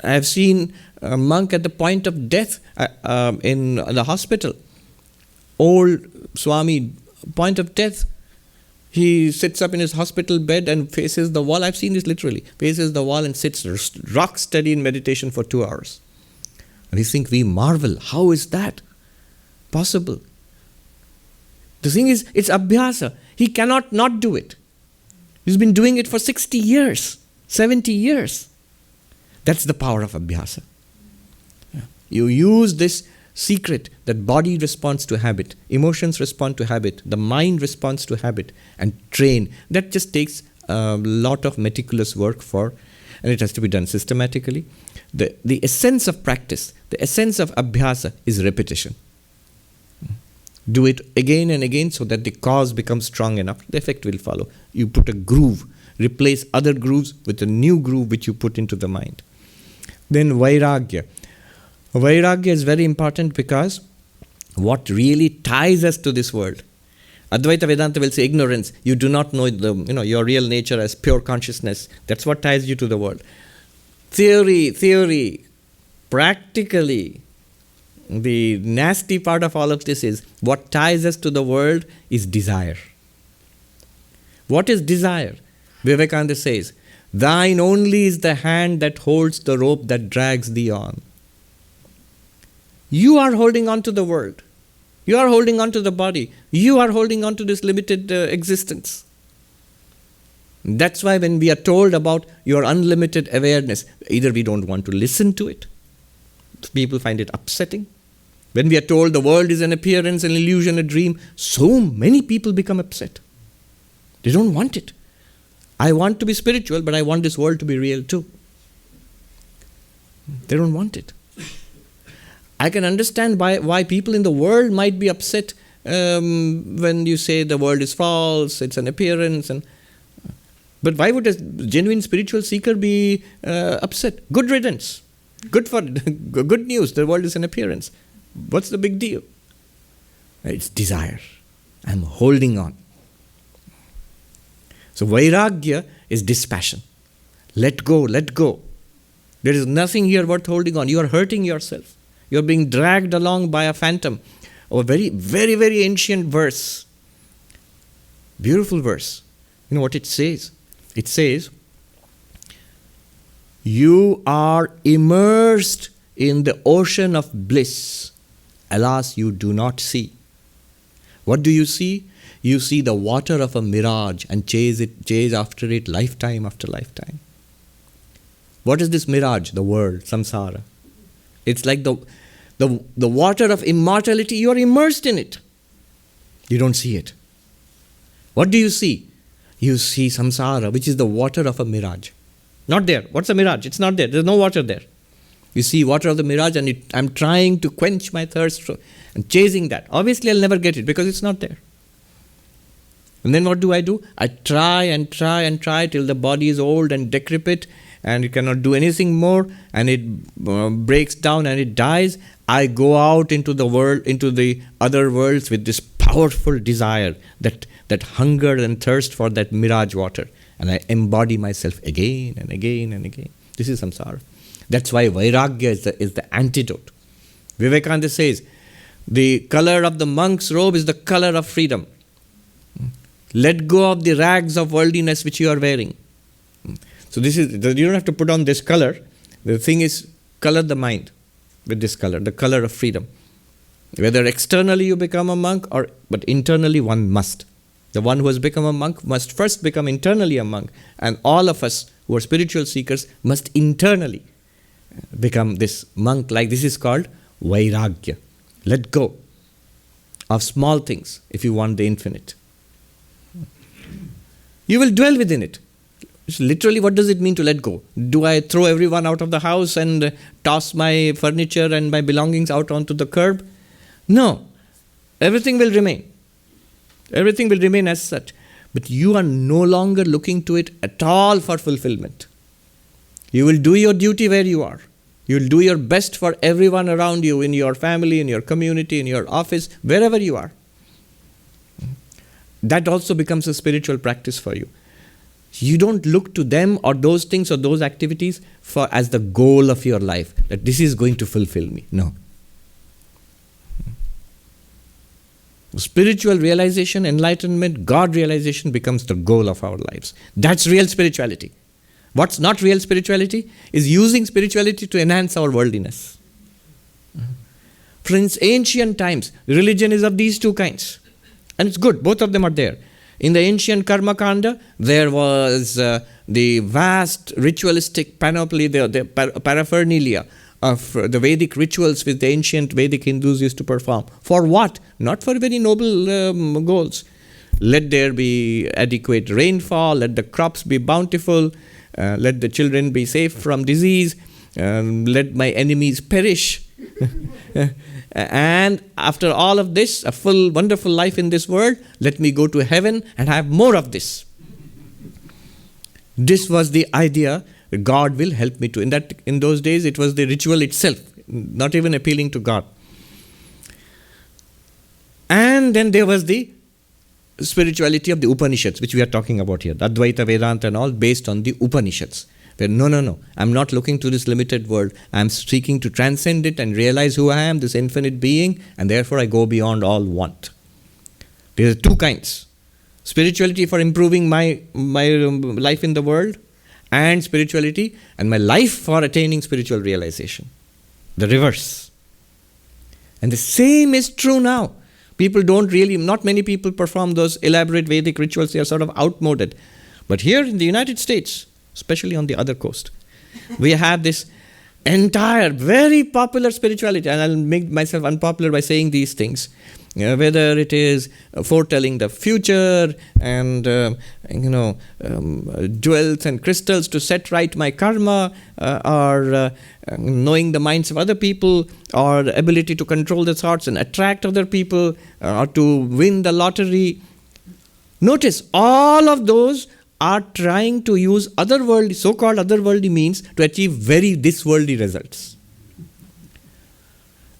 I've seen a monk at the point of death in the hospital. Old Swami, point of death. He sits up in his hospital bed and faces the wall. I've seen this literally. Faces the wall and sits rock steady in meditation for 2 hours. And we think, we marvel. How is that possible? The thing is, it's abhyasa. He cannot not do it. He's been doing it for 60 years, 70 years. That's the power of abhyasa. You use this secret that body responds to habit, emotions respond to habit, the mind responds to habit, and train. That just takes a lot of meticulous work and it has to be done systematically. The essence of practice, the essence of abhyasa is repetition. Do it again and again so that the cause becomes strong enough. The effect will follow. You put a groove, replace other grooves with a new groove which you put into the mind. Then vairagya. Vairagya is very important because what really ties us to this world. Advaita Vedanta will say ignorance. You do not know your real nature as pure consciousness. That's what ties you to the world. Theory, practically, the nasty part of all of this is what ties us to the world is desire. What is desire? Vivekananda says, thine only is the hand that holds the rope that drags thee on. You are holding on to the world. You are holding on to the body. You are holding on to this limited existence. That's why when we are told about your unlimited awareness, either we don't want to listen to it. People find it upsetting. When we are told the world is an appearance, an illusion, a dream, so many people become upset. They don't want it. I want to be spiritual, but I want this world to be real too. They don't want it. I can understand why people in the world might be upset when you say the world is false, it's an appearance. But why would a genuine spiritual seeker be upset? Good riddance. Good news, the world is an appearance. What's the big deal? It's desire. I'm holding on. So vairagya is dispassion. Let go. There is nothing here worth holding on. You are hurting yourself. You are being dragged along by a phantom. A very, very, very ancient verse. Beautiful verse. You know what it says? It says, you are immersed in the ocean of bliss. Alas, you do not see. What do you see? You see the water of a mirage and chase after it lifetime after lifetime. What is this mirage? The world, samsara. It's like the water of immortality. You are immersed in it. You don't see it. What do you see? You see samsara, which is the water of a mirage. Not there. What's a mirage? It's not there. There's no water there. You see water of the mirage and I'm trying to quench my thirst and chasing that. Obviously, I'll never get it because it's not there. And then what do? I try and try till the body is old and decrepit and you cannot do anything more and it breaks down and it dies. I go out into the world, into the other worlds with this powerful desire, that hunger and thirst for that mirage water. And I embody myself again and again and again. This is samsara. That's why vairagya is the antidote. Vivekananda says, the color of the monk's robe is the color of freedom. Let go of the rags of worldliness which you are wearing. So you don't have to put on this color. The thing is, color the mind with this color, the color of freedom. Whether externally you become a monk, but internally one must. The one who has become a monk must first become internally a monk. And all of us who are spiritual seekers must internally become this monk. Like this is called vairagya. Let go of small things if you want the infinite. You will dwell within it. Literally, what does it mean to let go? Do I throw everyone out of the house and toss my furniture and my belongings out onto the curb? No. Everything will remain. Everything will remain as such. But you are no longer looking to it at all for fulfillment. You will do your duty where you are. You will do your best for everyone around you, in your family, in your community, in your office, wherever you are. That also becomes a spiritual practice for you. You don't look to them or those things or those activities as the goal of your life, that this is going to fulfill me. No. Spiritual realization, enlightenment, God realization becomes the goal of our lives. That's real spirituality. What's not real spirituality is using spirituality to enhance our worldliness. Since ancient times, religion is of these two kinds. And it's good, both of them are there. In the ancient Karma Kanda, there was the vast ritualistic panoply, the paraphernalia of the Vedic rituals which the ancient Vedic Hindus used to perform. For what? Not for very noble goals. Let there be adequate rainfall, let the crops be bountiful, let the children be safe from disease, let my enemies perish. And after all of this, a full, wonderful life in this world, let me go to heaven and have more of this. This was the idea. God will help me to. In those days, it was the ritual itself, not even appealing to God. And then there was the spirituality of the Upanishads, which we are talking about here, Advaita, Vedanta and all, based on the Upanishads. Where no, I'm not looking to this limited world. I'm seeking to transcend it and realize who I am, this infinite being, and therefore I go beyond all want. There are two kinds. Spirituality for improving my life in the world, and spirituality and my life for attaining spiritual realization. The reverse. And the same is true now. People not many people perform those elaborate Vedic rituals. They are sort of outmoded. But here in the United States, especially on the other coast, we have this entire very popular spirituality, and I'll make myself unpopular by saying these things. Whether it is foretelling the future and jewels and crystals to set right my karma, or knowing the minds of other people, or the ability to control the thoughts and attract other people, or to win the lottery. Notice all of those are trying to use so-called otherworldly means to achieve very this-worldly results.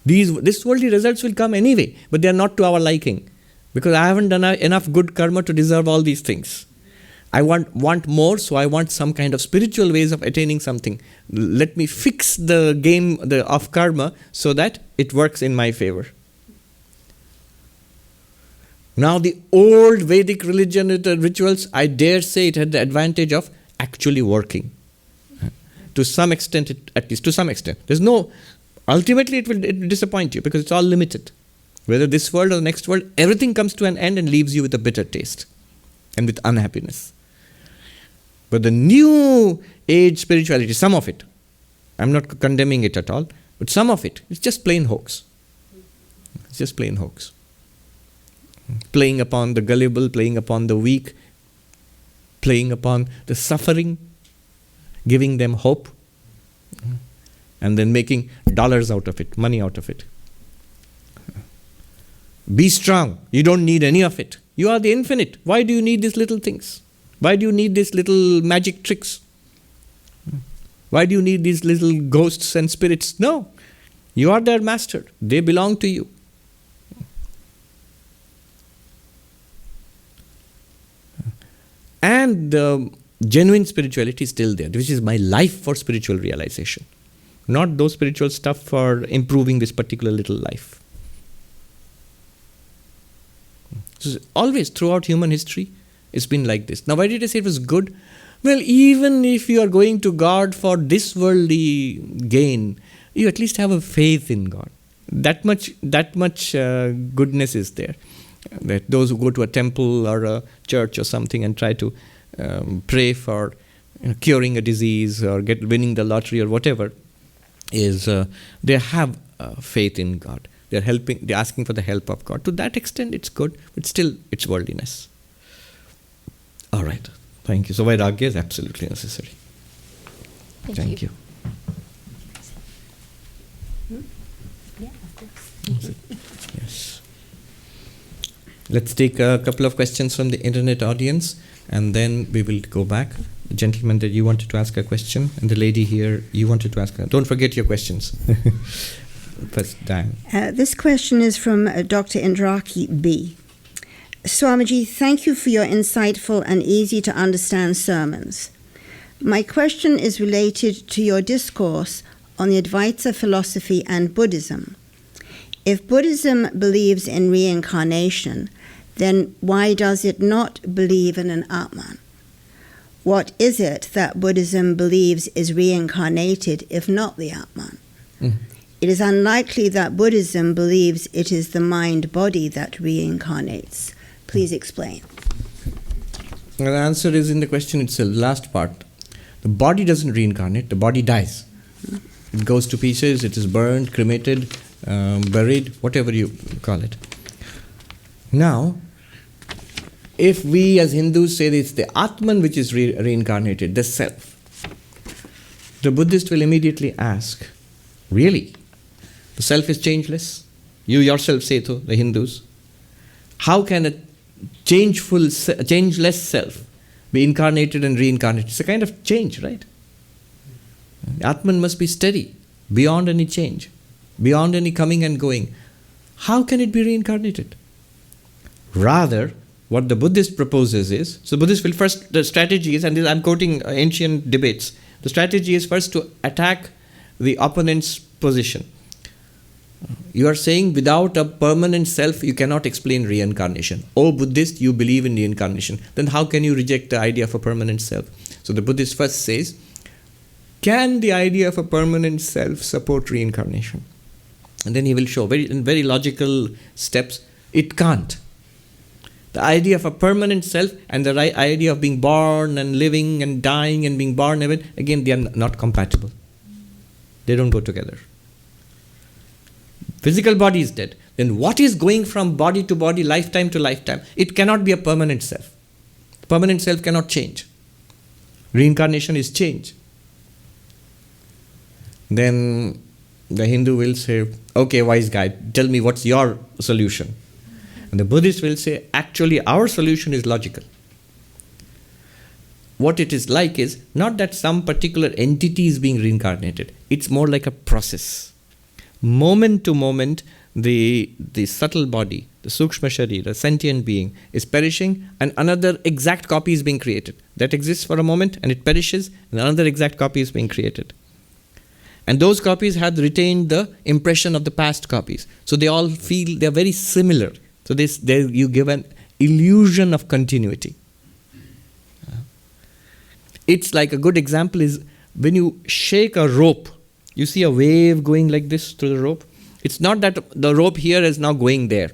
This worldly results will come anyway, but they are not to our liking, because I haven't done enough good karma to deserve all these things. I want more, so I want some kind of spiritual ways of attaining something. Let me fix the game of karma so that it works in my favor. Now the old Vedic religion rituals, I dare say it had the advantage of actually working. To some extent, at least to some extent. Ultimately it will disappoint you because it's all limited. Whether this world or the next world, everything comes to an end and leaves you with a bitter taste and with unhappiness. But the new age spirituality, some of it, I'm not condemning it at all, but some of it, it's just plain hoax. It's just plain hoax. Playing upon the gullible, playing upon the weak, playing upon the suffering, giving them hope, and then making dollars out of it, money out of it. Be strong. You don't need any of it. You are the infinite. Why do you need these little things? Why do you need these little magic tricks? Why do you need these little ghosts and spirits? No. You are their master. They belong to you. And the genuine spirituality is still there, which is my life for spiritual realization. Not those spiritual stuff for improving this particular little life. So always throughout human history, it's been like this. Now, why did I say it was good? Well, even if you are going to God for this worldly gain, you at least have a faith in God. That much goodness is there. That those who go to a temple or a church or something and try to pray for curing a disease or winning the lottery or whatever, they have faith in God. They're asking for the help of God. To that extent, it's good, but still, it's worldliness. All right. Thank you. So, vairagya is absolutely necessary. Thank you. Yeah, of course. Yes. Let's take a couple of questions from the internet audience, and then we will go back. The gentleman that you wanted to ask a question, and the lady here, you wanted to ask her. Don't forget your questions. First, Diane. This question is from Dr. Indraki B. Swamiji, thank you for your insightful and easy to understand sermons. My question is related to your discourse on the Advaita philosophy and Buddhism. If Buddhism believes in reincarnation, then why does it not believe in an Atman? What is it that Buddhism believes is reincarnated if not the Atman? It is unlikely that Buddhism believes it is the mind-body that reincarnates. Please explain. Well, the answer is in the question itself, last part. The body doesn't reincarnate, the body dies. It goes to pieces, it is burned, cremated, buried, whatever you call it. Now, if we as Hindus say it's the Atman which is reincarnated, the self, the Buddhist will immediately ask, really? The self is changeless? You yourself say so, the Hindus. How can a changeless self be incarnated and reincarnated? It's a kind of change, right? Atman must be steady, beyond any change, beyond any coming and going. How can it be reincarnated? Rather, what the Buddhist proposes is, so Buddhists will first, the strategy is, and I'm quoting ancient debates, the strategy is first to attack the opponent's position. You are saying without a permanent self, you cannot explain reincarnation. Oh, Buddhist, you believe in reincarnation. Then how can you reject the idea of a permanent self? So the Buddhist first says, can the idea of a permanent self support reincarnation? And then he will show in very logical steps, it can't. The idea of a permanent self and the idea of being born and living and dying and being born again, they are not compatible. They don't go together. Physical body is dead. Then what is going from body to body, lifetime to lifetime? It cannot be a permanent self. Permanent self cannot change. Reincarnation is change. Then the Hindu will say, okay, wise guy, tell me what's your solution? And the Buddhist will say, actually our solution is logical. What it is like is not that some particular entity is being reincarnated. It's more like a process. Moment to moment, the subtle body, the sukshma sharira, the sentient being is perishing and another exact copy is being created. That exists for a moment and it perishes and another exact copy is being created. And those copies have retained the impression of the past copies. So they all feel they are very similar. So you give an illusion of continuity. It's like a good example is when you shake a rope, you see a wave going like this through the rope. It's not that the rope here is now going there.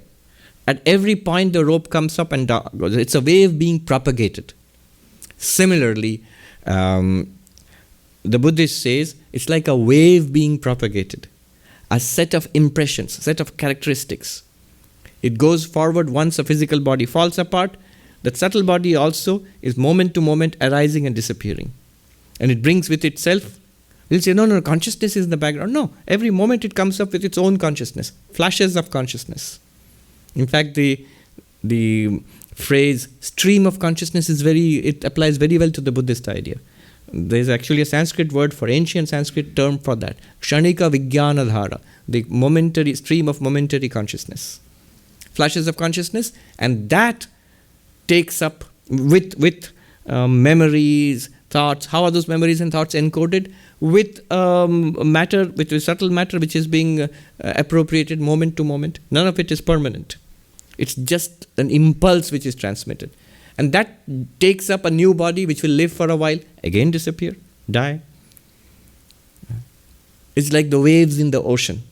At every point the rope comes up and down. It's a wave being propagated. Similarly, the Buddhist says it's like a wave being propagated. A set of impressions, a set of characteristics. It goes forward once a physical body falls apart. That subtle body also is moment to moment arising and disappearing. And it brings with itself, we'll say, no, consciousness is in the background. No, every moment it comes up with its own consciousness, flashes of consciousness. In fact, the phrase stream of consciousness it applies very well to the Buddhist idea. There's actually a Sanskrit word for ancient Sanskrit term for that. Kshanika Vijnana Dhara, the momentary stream of momentary consciousness. Flashes of consciousness, and that takes up with memories, thoughts. How are those memories and thoughts encoded? With matter, with subtle matter which is being appropriated moment to moment. None of it is permanent. It's just an impulse which is transmitted. And that takes up a new body which will live for a while, again disappear, die. It's like the waves in the ocean.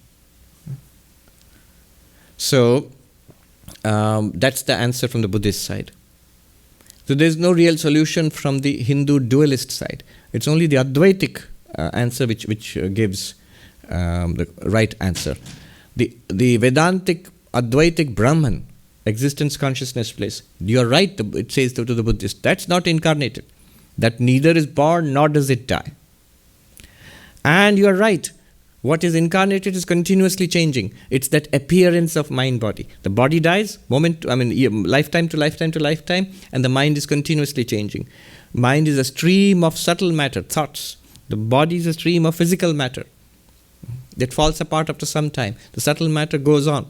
So, that's the answer from the Buddhist side. So there's no real solution from the Hindu dualist side. It's only the Advaitic answer which gives the right answer. The Vedantic Advaitic Brahman, existence, consciousness, place. You are right, it says to the Buddhist, that's not incarnated. That neither is born nor does it die. And you are right. What is incarnated is continuously changing. It's that appearance of mind-body. The body dies, lifetime to lifetime to lifetime, and the mind is continuously changing. Mind is a stream of subtle matter, thoughts. The body is a stream of physical matter that falls apart after some time. The subtle matter goes on.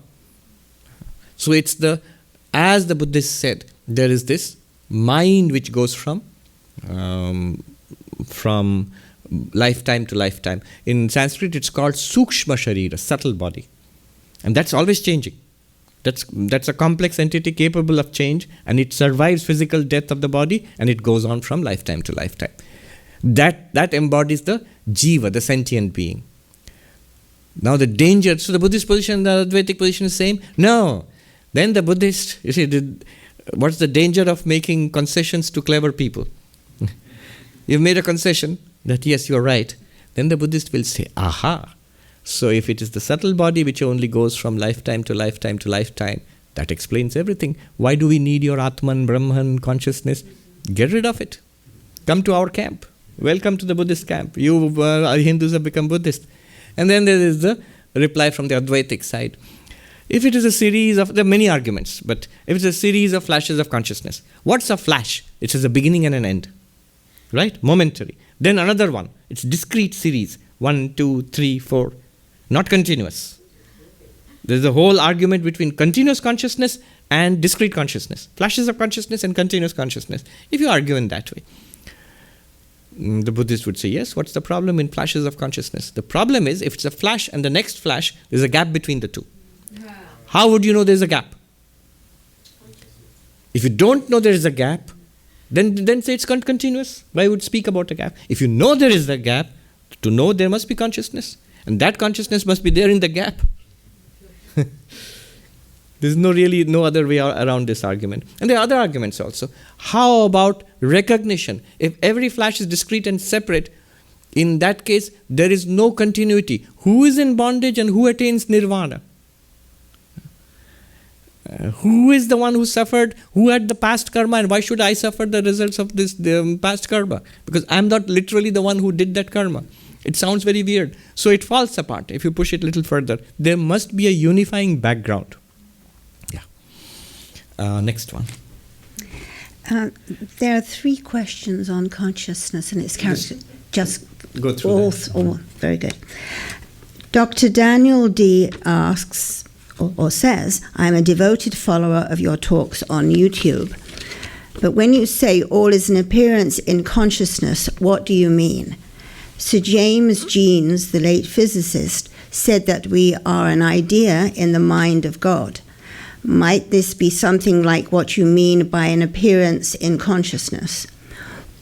So it's as the Buddhist said, there is this mind which goes from lifetime to lifetime. In Sanskrit, it's called sukshma sharira, subtle body. And that's always changing. That's a complex entity capable of change, and it survives physical death of the body, and it goes on from lifetime to lifetime. That embodies the jiva, the sentient being. Now the danger, so the Buddhist position, the Advaitic position is same? No. Then the Buddhist, you see, what's the danger of making concessions to clever people? You've made a concession that yes, you're right. Then the Buddhist will say, aha. So if it is the subtle body which only goes from lifetime to lifetime to lifetime, that explains everything. Why do we need your Atman, Brahman consciousness? Get rid of it. Come to our camp. Welcome to the Buddhist camp. You Hindus have become Buddhist. And then there is the reply from the Advaitic side. If it is a series of, there are many arguments, but if it's a series of flashes of consciousness, what's a flash? It has a beginning and an end, right? Momentary. Then another one. It's discrete series. 1, 2, 3, 4. Not continuous. There's a whole argument between continuous consciousness and discrete consciousness. Flashes of consciousness and continuous consciousness. If you argue in that way, the Buddhist would say, yes, what's the problem in flashes of consciousness? The problem is, if it's a flash and the next flash, there's a gap between the two. How would you know there's a gap? If you don't know there is a gap, then say it's continuous. Why would speak about a gap? If you know there is a gap, to know there must be consciousness. And that consciousness must be there in the gap. There's no other way around this argument. And there are other arguments also. How about recognition? If every flash is discrete and separate, in that case, there is no continuity. Who is in bondage and who attains nirvana? Who is the one who suffered? Who had the past karma, and why should I suffer the results of this past karma? Because I'm not literally the one who did that karma. It sounds very weird. So it falls apart if you push it a little further. There must be a unifying background. Yeah. Next one. There are 3 questions on consciousness and its character. Just go through all very good. Dr. Daniel D. asks, or says, I'm a devoted follower of your talks on YouTube. But when you say all is an appearance in consciousness, what do you mean? Sir James Jeans, the late physicist, said that we are an idea in the mind of God. Might this be something like what you mean by an appearance in consciousness?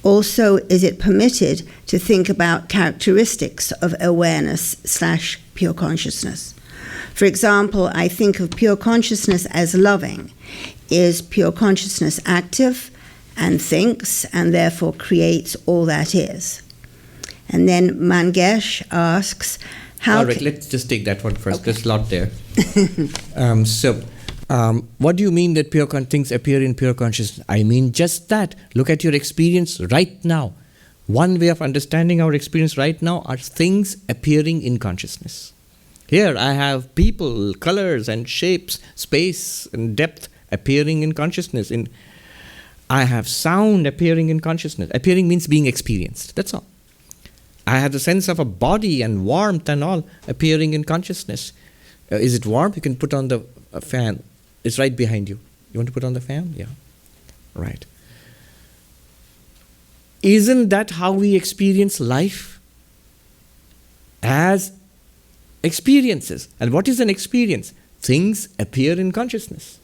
Also, is it permitted to think about characteristics of awareness/pure consciousness? For example, I think of pure consciousness as loving. Is pure consciousness active and thinks and therefore creates all that is? And then Mangesh asks, how... All right, let's just take that one first. Okay. There's a lot there. What do you mean that pure things appear in pure consciousness? I mean just that. Look at your experience right now. One way of understanding our experience right now are things appearing in consciousness. Here I have people, colors and shapes, space and depth appearing in consciousness. I have sound appearing in consciousness. Appearing means being experienced. That's all. I have the sense of a body and warmth and all appearing in consciousness. Is it warm? You can put on the fan. It's right behind you. You want to put on the fan? Yeah. Right. Isn't that how we experience life? As experiences. And what is an experience? Things appear in consciousness.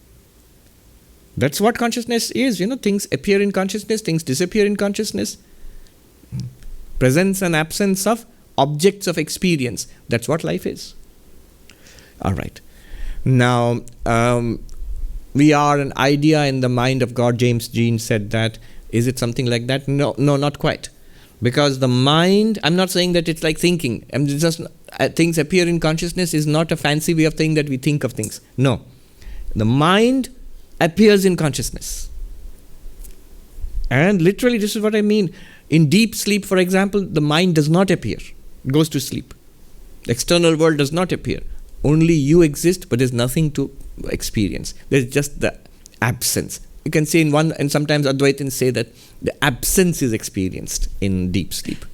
That's what consciousness is. Things appear in consciousness, things disappear in consciousness. Presence and absence of objects of experience. That's what life is. All right. Now, we are an idea in the mind of God. James Jean said that. Is it something like that? No, not quite. Because the mind, I'm not saying that it's like thinking. Things appear in consciousness is not a fancy way of saying that we think of things. No. The mind appears in consciousness. And literally, this is what I mean. In deep sleep, for example, the mind does not appear. It goes to sleep. The external world does not appear. Only you exist, but there's nothing to experience. There's just the absence. You can say and sometimes Advaitins say that the absence is experienced in deep sleep.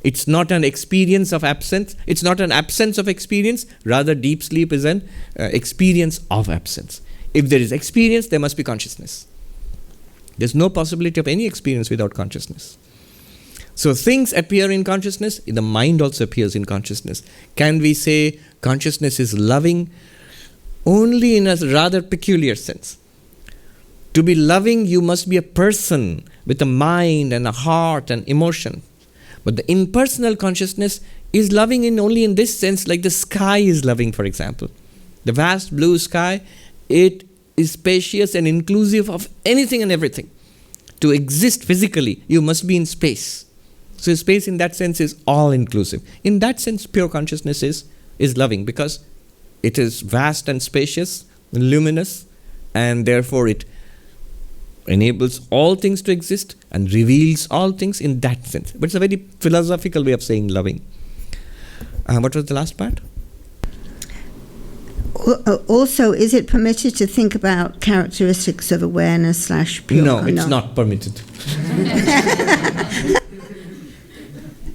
It's not an experience of absence. It's not an absence of experience. Rather, deep sleep is an experience of absence. If there is experience, there must be consciousness. There's no possibility of any experience without consciousness. So things appear in consciousness, the mind also appears in consciousness. Can we say consciousness is loving? Only in a rather peculiar sense. To be loving, you must be a person with a mind and a heart and emotion. But the impersonal consciousness is loving only in this sense, like the sky is loving, for example. The vast blue sky, it is spacious and inclusive of anything and everything. To exist physically, you must be in space. So space in that sense is all-inclusive. In that sense, pure consciousness is loving because it is vast and spacious, luminous, and therefore it enables all things to exist and reveals all things in that sense. But it's a very philosophical way of saying loving. What was the last part? Also, is it permitted to think about characteristics of awareness / pure? No, it's not permitted.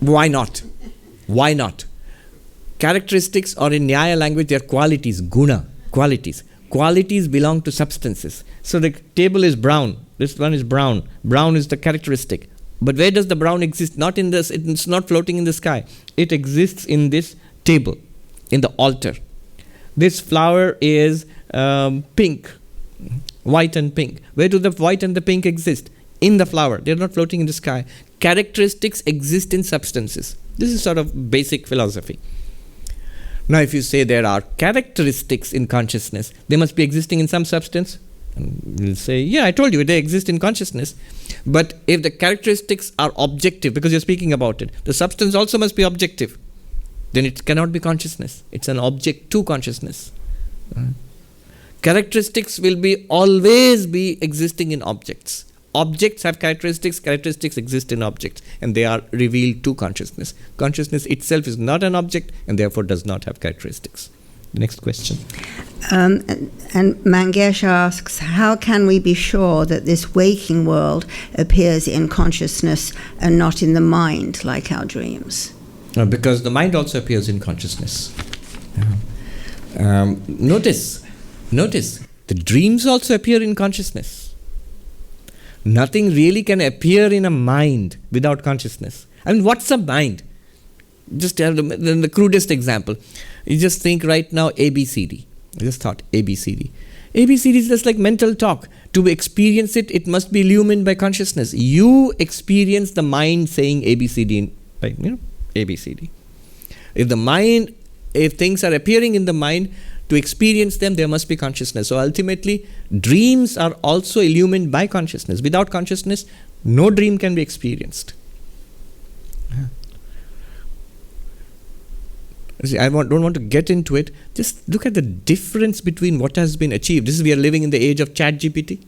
Why not? Why not? Characteristics, or in Nyaya language, they are qualities, guna, qualities. Qualities belong to substances. So the table is brown. This one is brown. Brown is the characteristic. But where does the brown exist? Not in this. It's not floating in the sky. It exists in this table, in the altar. This flower is pink, white and pink. Where do the white and the pink exist? In the flower. They're not floating in the sky. Characteristics exist in substances. This is sort of basic philosophy. Now, if you say there are characteristics in consciousness, they must be existing in some substance. And you'll say, yeah, I told you, they exist in consciousness. But if the characteristics are objective, because you're speaking about it, the substance also must be objective. Then it cannot be consciousness. It's an object to consciousness. Characteristics will always be existing in objects. Objects have characteristics exist in objects, and they are revealed to consciousness. Consciousness itself is not an object, and therefore does not have characteristics. The next question. And Mangesh asks, how can we be sure that this waking world appears in consciousness and not in the mind, like our dreams? Because the mind also appears in consciousness. Notice, the dreams also appear in consciousness. Nothing really can appear in a mind without consciousness. I mean, what's a mind? Just the crudest example. You just think right now ABCD. I just thought ABCD. ABCD is just like mental talk. To experience it, it must be illumined by consciousness. You experience the mind saying ABCD, right? ABCD. If things are appearing in the mind, to experience them, there must be consciousness. So ultimately, dreams are also illumined by consciousness. Without consciousness, no dream can be experienced. See, I don't want to get into it. Just look at the difference between what has been achieved. We are living in the age of ChatGPT.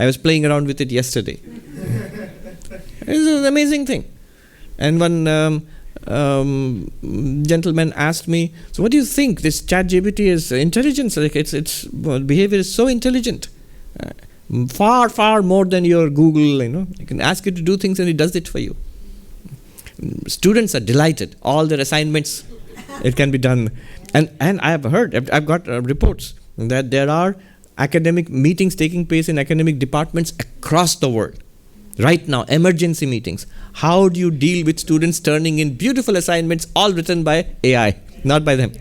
I was playing around with it yesterday. It's an amazing thing. And one gentleman asked me, so what do you think? This ChatGPT is intelligence. Like its behavior is so intelligent, far, far more than your Google. You can ask it to do things and it does it for you. Students are delighted. All their assignments, it can be done. And I have heard, I've got reports that there are academic meetings taking place in academic departments across the world. Right now, emergency meetings. How do you deal with students turning in beautiful assignments all written by AI, not by them?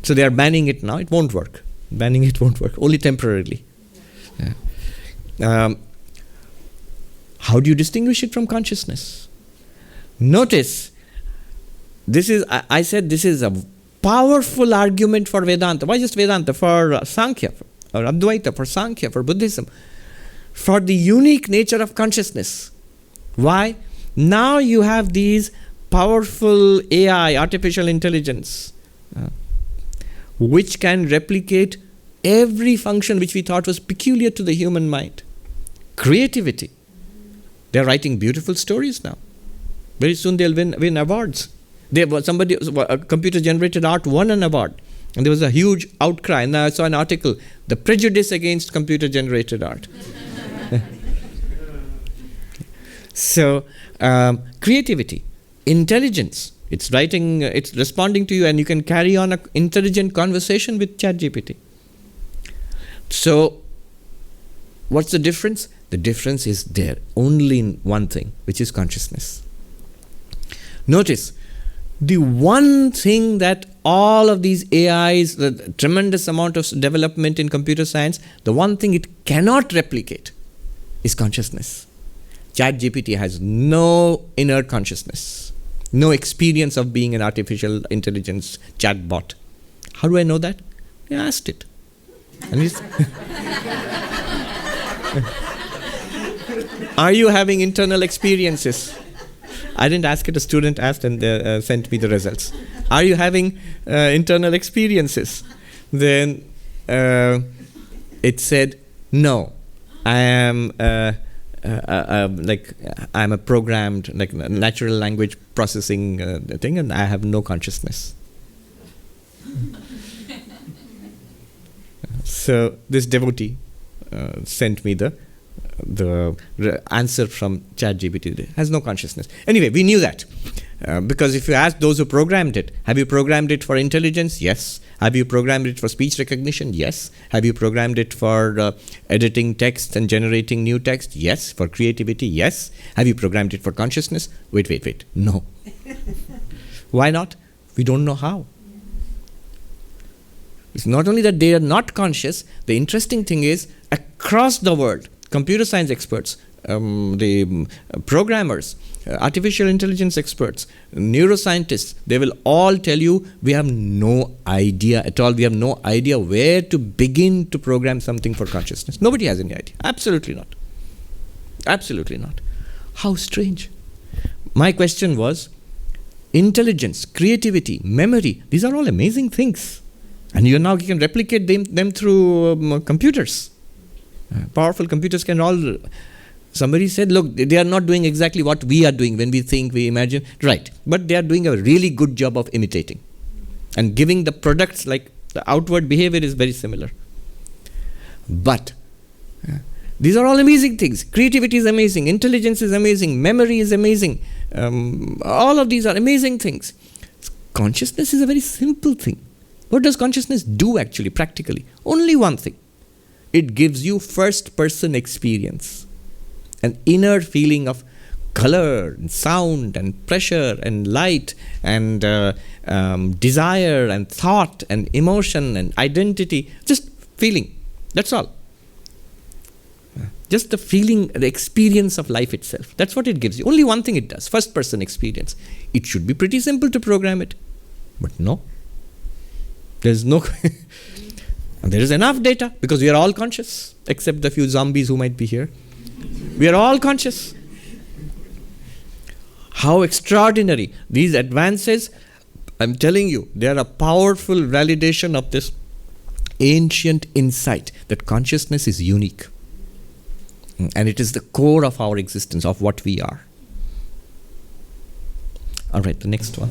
So they are banning it now. It won't work. Banning it won't work, only temporarily. How do you distinguish it from consciousness? Notice, I said this is a powerful argument for Vedanta. Why just Vedanta? For Sankhya, or Advaita, for Sankhya, for Buddhism. For the unique nature of consciousness. Why? Now you have these powerful AI, artificial intelligence, which can replicate every function which we thought was peculiar to the human mind. Creativity. They're writing beautiful stories now. Very soon they'll win awards. Computer-generated art won an award. And there was a huge outcry. And I saw an article, the prejudice against computer-generated art. So, creativity, intelligence. It's writing, it's responding to you, and you can carry on an intelligent conversation with ChatGPT. So, what's the difference? The difference is there only in one thing, which is consciousness. Notice, the one thing that all of these AIs, the tremendous amount of development in computer science, the one thing it cannot replicate is consciousness. ChatGPT has no inner consciousness, no experience of being an artificial intelligence chatbot. How do I know that? I asked it. And it's are you having internal experiences? I didn't ask it, a student asked and sent me the results. Are you having internal experiences? Then it said, no, I am I'm a programmed, like natural language processing thing, and I have no consciousness. So this devotee sent me the answer from ChatGPT. It has no consciousness. Anyway, we knew that. Because if you ask those who programmed it, have you programmed it for intelligence? Yes. Have you programmed it for speech recognition? Yes. Have you programmed it for editing text and generating new text? Yes. For creativity? Yes. Have you programmed it for consciousness? Wait. No. Why not? We don't know how. It's not only that they are not conscious, the interesting thing is, across the world, computer science experts, the programmers, artificial intelligence experts, neuroscientists, they will all tell you, we have no idea at all. We have no idea where to begin to program something for consciousness. Nobody has any idea. Absolutely not. Absolutely not. How strange. My question was, intelligence, creativity, memory, these are all amazing things. And you can replicate them through computers. Powerful computers can all... Somebody said, look, they are not doing exactly what we are doing when we think, we imagine. Right. But they are doing a really good job of imitating. And giving the products, like the outward behavior is very similar. But these are all amazing things. Creativity is amazing. Intelligence is amazing. Memory is amazing. All of these are amazing things. Consciousness is a very simple thing. What does consciousness do actually, practically? Only one thing. It gives you first-person experience. An inner feeling of color, and sound, and pressure, and light, and desire, and thought, and emotion, and identity. Just feeling. That's all. Just the feeling, the experience of life itself. That's what it gives you. Only one thing it does. First-person experience. It should be pretty simple to program it. But no. There's no... And there is enough data because we are all conscious, except the few zombies who might be here. We are all conscious. How extraordinary. These advances, I'm telling you, they are a powerful validation of this ancient insight that consciousness is unique. And it is the core of our existence, of what we are. All right, the next one.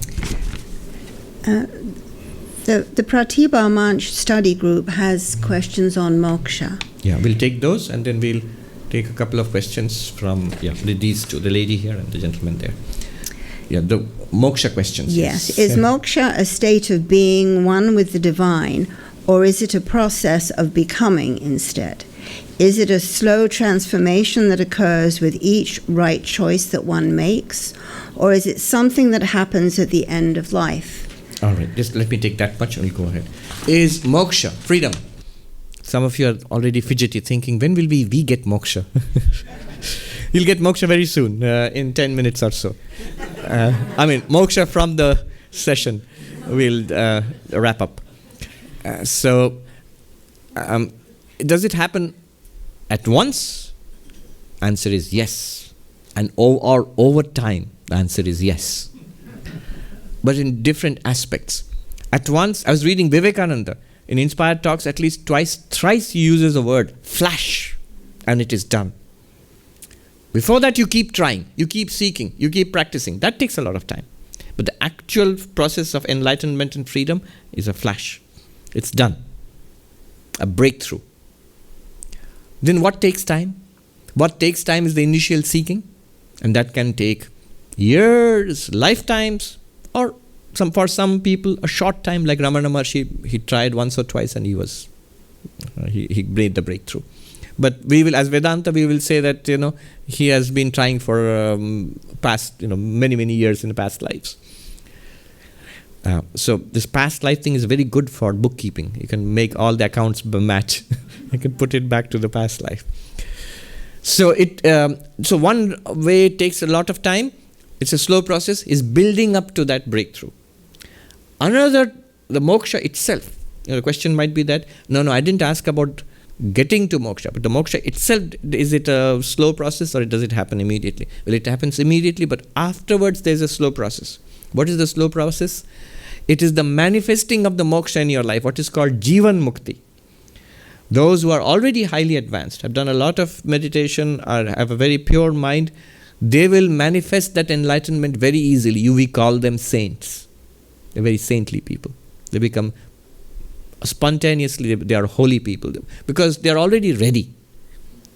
The Pratibha Manch study group has questions on moksha. Yeah, we'll take those and then we'll take a couple of questions from these two, the lady here and the gentleman there. Yeah, the moksha questions. Yes. Is moksha a state of being one with the divine, or is it a process of becoming instead? Is it a slow transformation that occurs with each right choice that one makes, or is it something that happens at the end of life? All right, just let me take that much and we'll go ahead. Is moksha, freedom? Some of you are already fidgety, thinking, when will we get moksha? You'll get moksha very soon, in 10 minutes or so. Moksha from the session. We'll wrap up. Does it happen at once? Answer is yes. And or over time, the answer is yes. But in different aspects. At once, I was reading Vivekananda. In Inspired Talks, at least thrice he uses the word flash, and it is done. Before that, you keep trying, you keep seeking, you keep practicing. That takes a lot of time. But the actual process of enlightenment and freedom is a flash. It's done. A breakthrough. Then what takes time? What takes time is the initial seeking, and that can take years, lifetimes, or for some people, a short time, like Ramana Maharshi, he tried once or twice and he made the breakthrough. But we will, as Vedanta, we will say that, he has been trying for past, many, many years in the past lives. So this past life thing is very good for bookkeeping. You can make all the accounts match. You can put it back to the past life. So so one way it takes a lot of time, it's a slow process, is building up to that breakthrough. Another, the moksha itself. The question might be that, no, I didn't ask about getting to moksha, but the moksha itself, is it a slow process or does it happen immediately? Well, it happens immediately, but afterwards there's a slow process. What is the slow process? It is the manifesting of the moksha in your life, what is called Jivan Mukti. Those who are already highly advanced, have done a lot of meditation, or have a very pure mind, they will manifest that enlightenment very easily. We call them saints. They're very saintly people. They become spontaneously, they are holy people because they are already ready.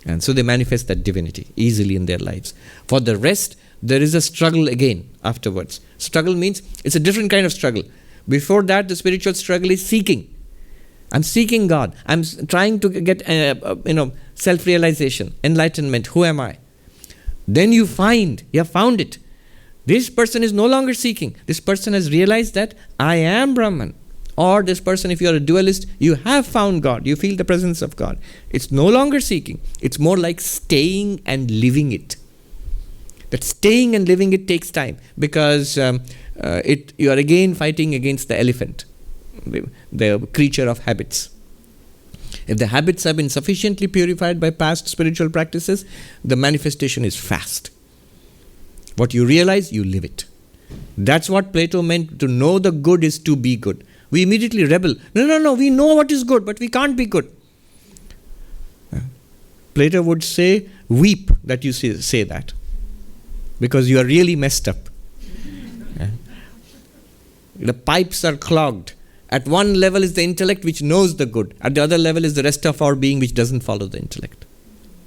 And so they manifest that divinity easily in their lives. For the rest, there is a struggle again afterwards. Struggle means it's a different kind of struggle. Before that, the spiritual struggle is seeking. I'm seeking God. I'm trying to get, self-realization, enlightenment. Who am I? Then you have found it. This person is no longer seeking. This person has realized that I am Brahman. Or this person, if you're a dualist, you have found God. You feel the presence of God. It's no longer seeking. It's more like staying and living it. That staying and living it takes time because you are again fighting against the elephant, the creature of habits. If the habits have been sufficiently purified by past spiritual practices, the manifestation is fast. What you realize, you live it. That's what Plato meant. To know the good is to be good. We immediately rebel. No, we know what is good, but we can't be good. Plato would say, weep that you say that, because you are really messed up. The pipes are clogged. At one level is the intellect which knows the good. At the other level is the rest of our being which doesn't follow the intellect.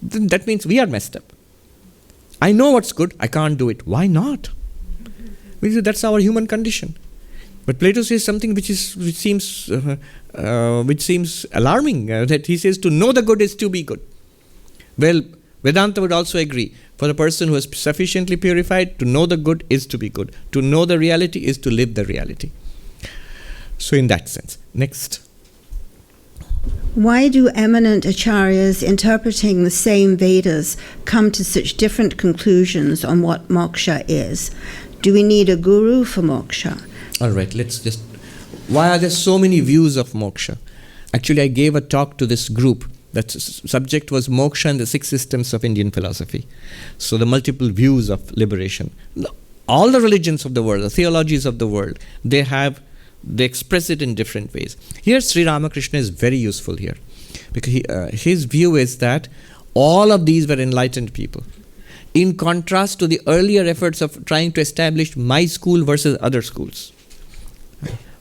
Then that means we are messed up. I know what's good, I can't do it. Why not? Because that's our human condition. But Plato says something which seems alarming. That he says to know the good is to be good. Well, Vedanta would also agree. For a person who is sufficiently purified, to know the good is to be good. To know the reality is to live the reality. So in that sense. Next. Why do eminent acharyas interpreting the same Vedas come to such different conclusions on what moksha is? Do we need a guru for moksha? All right, why are there so many views of moksha? Actually, I gave a talk to this group. That subject was moksha and the 6 systems of Indian philosophy. So the multiple views of liberation. All the religions of the world, the theologies of the world, they express it in different ways. Here, Sri Ramakrishna is very useful here. Because his view is that all of these were enlightened people. In contrast to the earlier efforts of trying to establish my school versus other schools.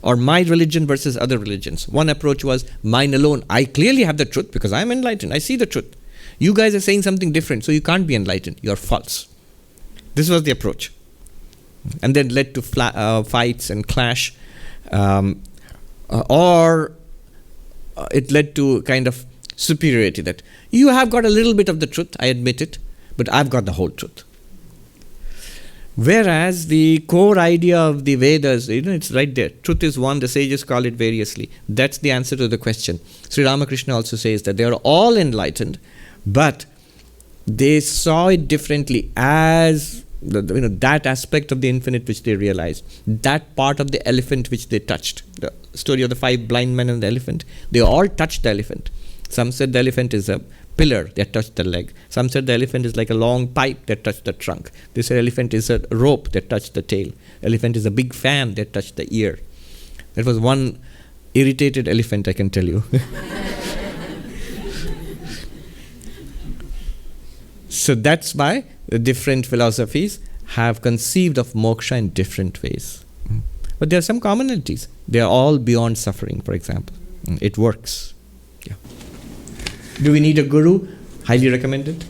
Or my religion versus other religions. One approach was mine alone. I clearly have the truth because I'm enlightened. I see the truth. You guys are saying something different, so you can't be enlightened. You're false. This was the approach. And then led to fights and clash. Or it led to kind of superiority that you have got a little bit of the truth, I admit it, but I've got the whole truth. Whereas the core idea of the Vedas, it's right there. Truth is one, the sages call it variously. That's the answer to the question. Sri Ramakrishna also says that they are all enlightened, but they saw it differently as that aspect of the infinite which they realized, that part of the elephant which they touched. The story of the 5 blind men and the elephant. They all touched the elephant. Some said the elephant is a pillar, they touched the leg. Some said the elephant is like a long pipe that touched the trunk. They said elephant is a rope that touched the tail. Elephant is a big fan that touched the ear. That was one irritated elephant, I can tell you. So that's why the different philosophies have conceived of moksha in different ways. But there are some commonalities. They are all beyond suffering, for example. It works. Yeah. Do we need a guru? Highly recommended.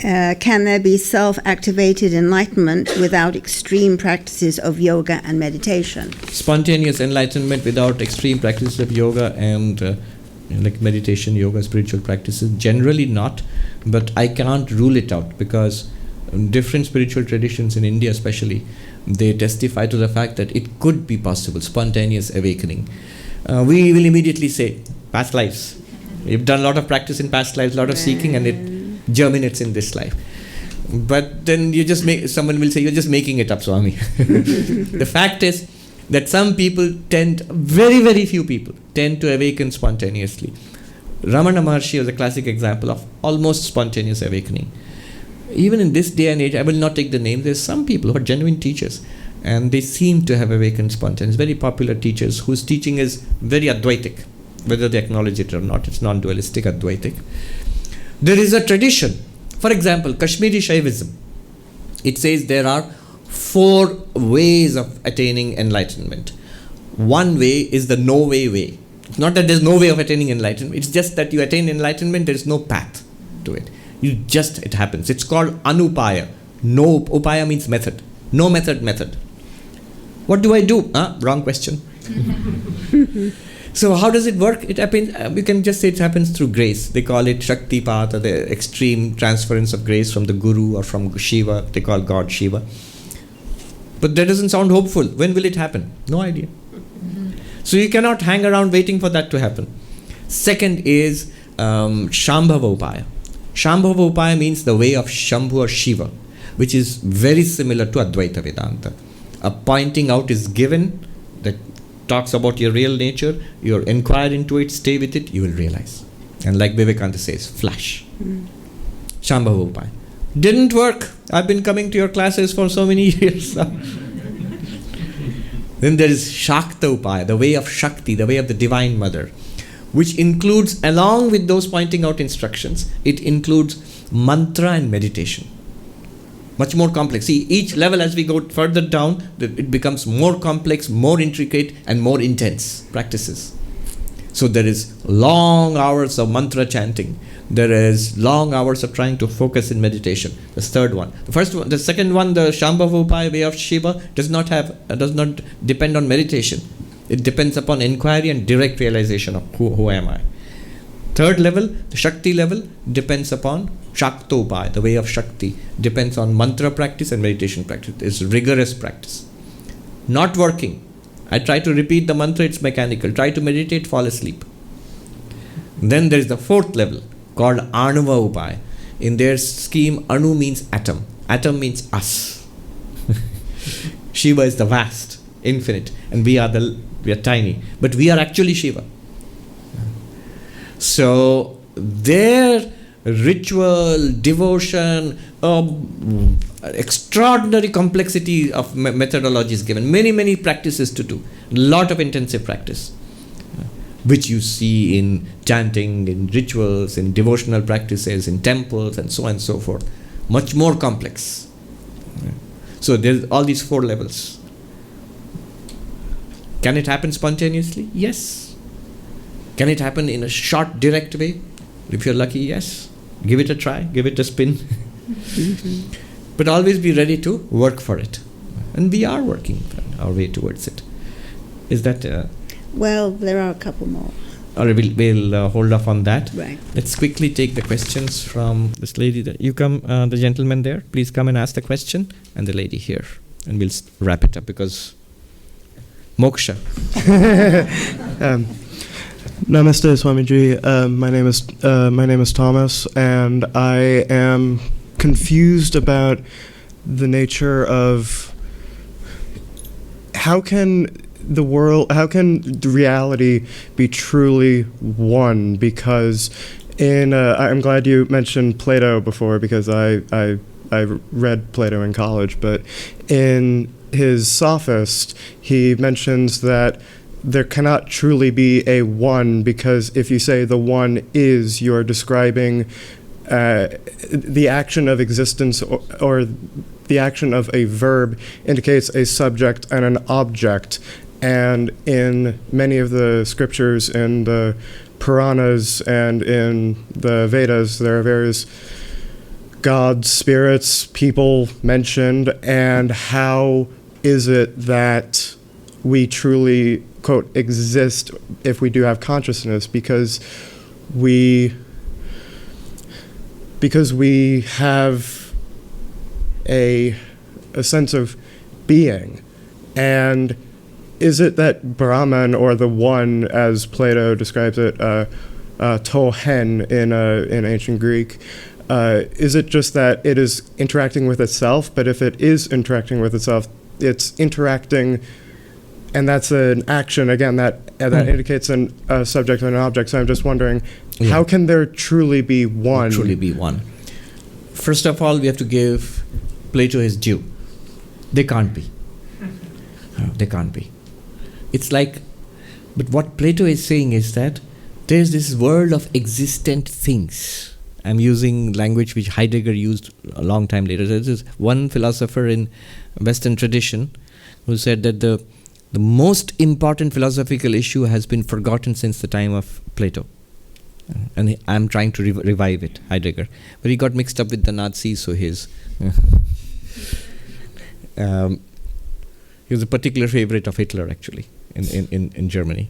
Can there be self-activated enlightenment without extreme practices of yoga and meditation? Spontaneous enlightenment without extreme practices of yoga and like meditation, yoga, spiritual practices. Generally not, but I can't rule it out, because different spiritual traditions in India especially, they testify to the fact that it could be possible, spontaneous awakening. We will immediately say, past lives. You've done a lot of practice in past lives, a lot of seeking, and it germinates in this life. But then someone will say, you're just making it up, Swami. The fact is that some people very, very few people tend to awaken spontaneously. Ramana Maharshi was a classic example of almost spontaneous awakening. Even in this day and age, I will not take the name, there's some people who are genuine teachers, and they seem to have awakened spontaneous, very popular teachers whose teaching is very Advaitic, whether they acknowledge it or not. It's non-dualistic, Advaitic. There is a tradition. For example, Kashmiri Shaivism. It says there are 4 ways of attaining enlightenment. One way is the no-way way. It's not that there's no way of attaining enlightenment. It's just that you attain enlightenment, there is no path to it. It happens. It's called anupaya. No, upaya means method. No method. What do I do? Wrong question. So how does it work? It happens, we can just say it happens through grace. They call it Shakti Path, or the extreme transference of grace from the Guru or from Shiva. They call God Shiva. But that doesn't sound hopeful. When will it happen? No idea. So you cannot hang around waiting for that to happen. Second is Shambhava Upaya. Shambhava Upaya means the way of Shambhu or Shiva, which is very similar to Advaita Vedanta. A pointing out is given that talks about your real nature. You inquire into it, stay with it, you will realize. And like Vivekananda says, flash. Shambhava Upaya. Didn't work. I've been coming to your classes for so many years now. Then there is Shakta Upaya, the way of Shakti, the way of the Divine Mother, which includes, along with those pointing out instructions, it includes mantra and meditation. Much more complex. See, each level as we go further down, it becomes more complex, more intricate, and more intense practices. So there is long hours of mantra chanting. There is long hours of trying to focus in meditation. The third one. The second one, the Shambhava Upaya, way of Shiva, does not depend on meditation. It depends upon inquiry and direct realization of who am I. Third level, the Shakti level, depends upon Shakta Upaya, the way of Shakti. Depends on mantra practice and meditation practice. It's rigorous practice. Not working. I try to repeat the mantra, it's mechanical. Try to meditate, fall asleep. Then there is the fourth level, called Anuva Upaya. In their scheme, Anu means atom. Atom means us. Shiva is the vast, infinite, and we are tiny. But we are actually Shiva. So their ritual, devotion, extraordinary complexity of methodology is given. Many practices to do. Lot of intensive practice, which you see in chanting, in rituals, in devotional practices, in temples, and so on and so forth. Much more complex. So there's all these 4 levels. Can it happen spontaneously? Yes. Can it happen in a short, direct way? If you're lucky, yes. Give it a try, give it a spin. But always be ready to work for it. And we are working our way towards it. Is that... Well, there are a couple more. Or we'll hold off on that. Right. Let's quickly take the questions from this lady. You come, the gentleman there, please come and ask the question. And the lady here. And we'll wrap it up because... Moksha. Namaste, Swamiji. My name is Thomas, and I am confused about the nature of how can the reality be truly one? Because I'm glad you mentioned Plato before, because I read Plato in college, but in his Sophist, he mentions that there cannot truly be a one, because if you say the one is, you're describing the action of existence, or the action of a verb indicates a subject and an object. And in many of the scriptures, in the Puranas and in the Vedas, there are various gods, spirits, people mentioned. And how is it that we truly quote, exist if we do have consciousness, because we have a sense of being. And is it that Brahman, or the one, as Plato describes it, tohen in ancient Greek, is it just that it is interacting with itself? But if it is interacting with itself, it's interacting, and that's an action, again, that indicates a subject and an object. So I'm just wondering, how can there truly be one? Truly be one. First of all, we have to give Plato his due. They can't be. They can't be. It's like, but what Plato is saying is that there's this world of existent things. I'm using language which Heidegger used a long time later. There's this one philosopher in Western tradition who said that the most important philosophical issue has been forgotten since the time of Plato. And I'm trying to revive it, Heidegger. But he got mixed up with the Nazis, so he was a particular favorite of Hitler, actually, in Germany.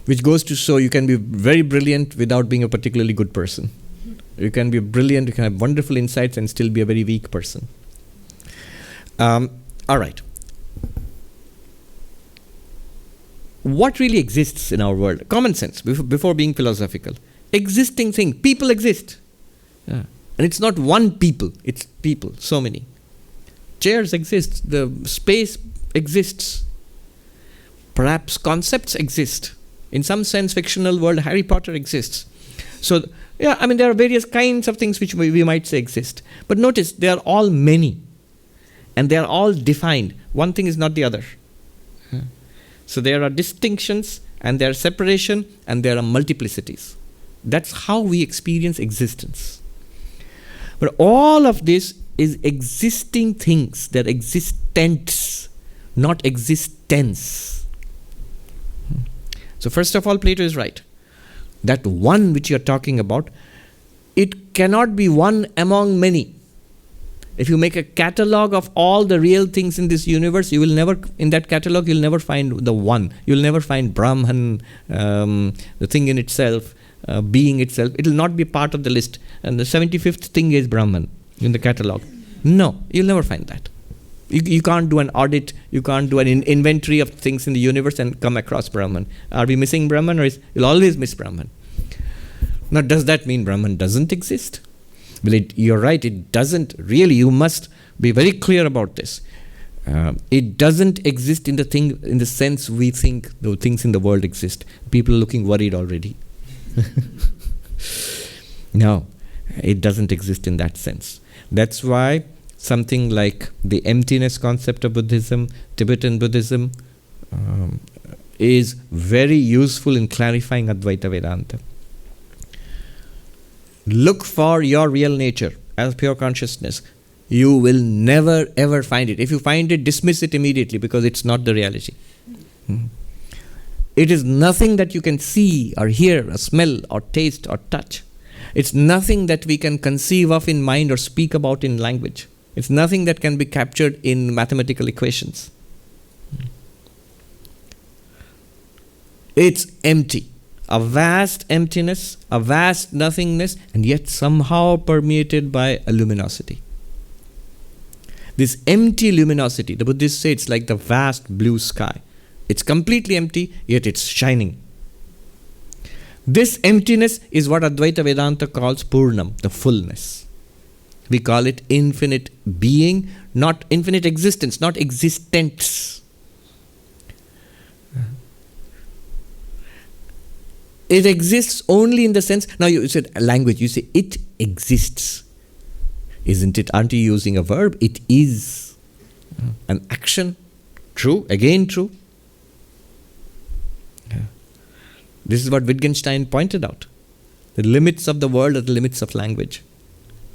Which goes to show you can be very brilliant without being a particularly good person. You can be brilliant, you can have wonderful insights and still be a very weak person. All right. What really exists in our world? Common sense, before being philosophical. Existing thing. People exist. And it's not one people, it's people, so many. Chairs exist, the space exists. Perhaps concepts exist. In some sense, fictional world, Harry Potter exists. So, there are various kinds of things which we might say exist. But notice, they are all many. And they are all defined. One thing is not the other. So there are distinctions, and there are separation, and there are multiplicities. That's how we experience existence. But all of this is existing things. They're existents, not existence. So first of all, Plato is right. That one which you're talking about, it cannot be one among many. If you make a catalog of all the real things in this universe, you will never, in that catalog, you'll never find the one. You'll never find Brahman, the thing in itself, being itself. It will not be part of the list. And the 75th thing is Brahman in the catalog. No, you'll never find that. You can't do an audit, you can't do an inventory of things in the universe and come across Brahman. Are we missing Brahman, or you'll always miss Brahman? Now, does that mean Brahman doesn't exist? Well, you're right, it doesn't really. You must be very clear about this. It doesn't exist in the sense we think the things in the world exist. People are looking worried already. No, it doesn't exist in that sense. That's why something like the emptiness concept of Buddhism, Tibetan Buddhism, is very useful in clarifying Advaita Vedanta. Look for your real nature as pure consciousness. You will never ever find it. If you find it, dismiss it immediately, because it's not the reality. It is nothing that you can see or hear or smell or taste or touch. It's nothing that we can conceive of in mind or speak about in language. It's nothing that can be captured in mathematical equations. It's empty. A vast emptiness, a vast nothingness, and yet somehow permeated by a luminosity. This empty luminosity, the Buddhists say it's like the vast blue sky. It's completely empty, yet it's shining. This emptiness is what Advaita Vedanta calls Purnam, the fullness. We call it infinite being, not infinite existence, not existence. It exists only in the sense, now you said language, you say it exists. Isn't it? Aren't you using a verb? It is. An action. True, again true. This is what Wittgenstein pointed out. The limits of the world are the limits of language.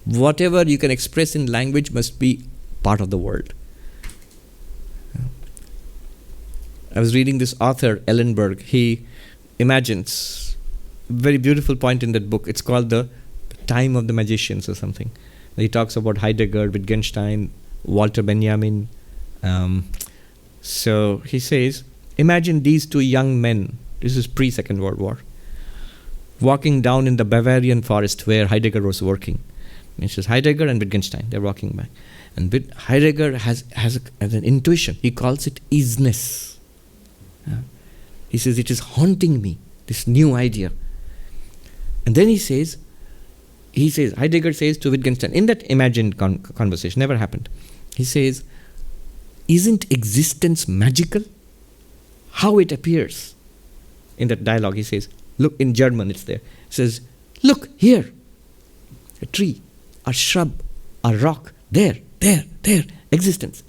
Whatever you can express in language must be part of the world. I was reading this author, Ellenberg. He imagines a very beautiful point in that book. It's called The Time of the Magicians or something. He talks about Heidegger, Wittgenstein, Walter Benjamin. So he says, Imagine these two young men, this is pre-Second World War, walking down in the Bavarian forest where Heidegger was working. It says Heidegger and Wittgenstein, they're walking by. And Heidegger has an intuition. He calls it isness. He says, it is haunting me, this new idea. And then Heidegger says to Wittgenstein, in that imagined conversation, never happened, he says, isn't existence magical? How it appears. In that dialogue, he says, look, in German it's there. He says, look, here, a tree, a shrub, a rock, there, existence.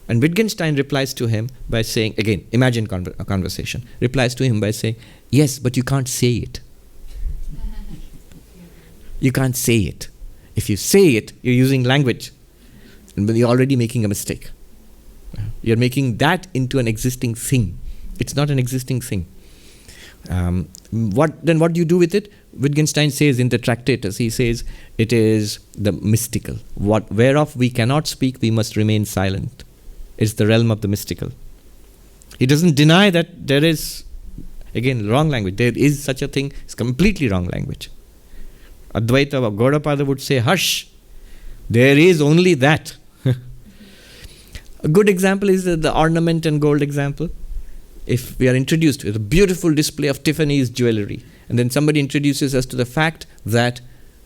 And Wittgenstein replies to him by saying, again, imagine a conversation, replies to him by saying, yes, but you can't say it. You can't say it. If you say it, you're using language. And you're already making a mistake. You're making that into an existing thing. It's not an existing thing. What do you do with it? Wittgenstein says in the Tractatus, he says, it is the mystical. Whereof we cannot speak, we must remain silent. It's the realm of the mystical. He doesn't deny that there is, again, wrong language. There is such a thing. It's completely wrong language. Advaita or Gaudapada would say, hush, there is only that. A good example is the ornament and gold example. If we are introduced with a beautiful display of Tiffany's jewelry, and then somebody introduces us to the fact that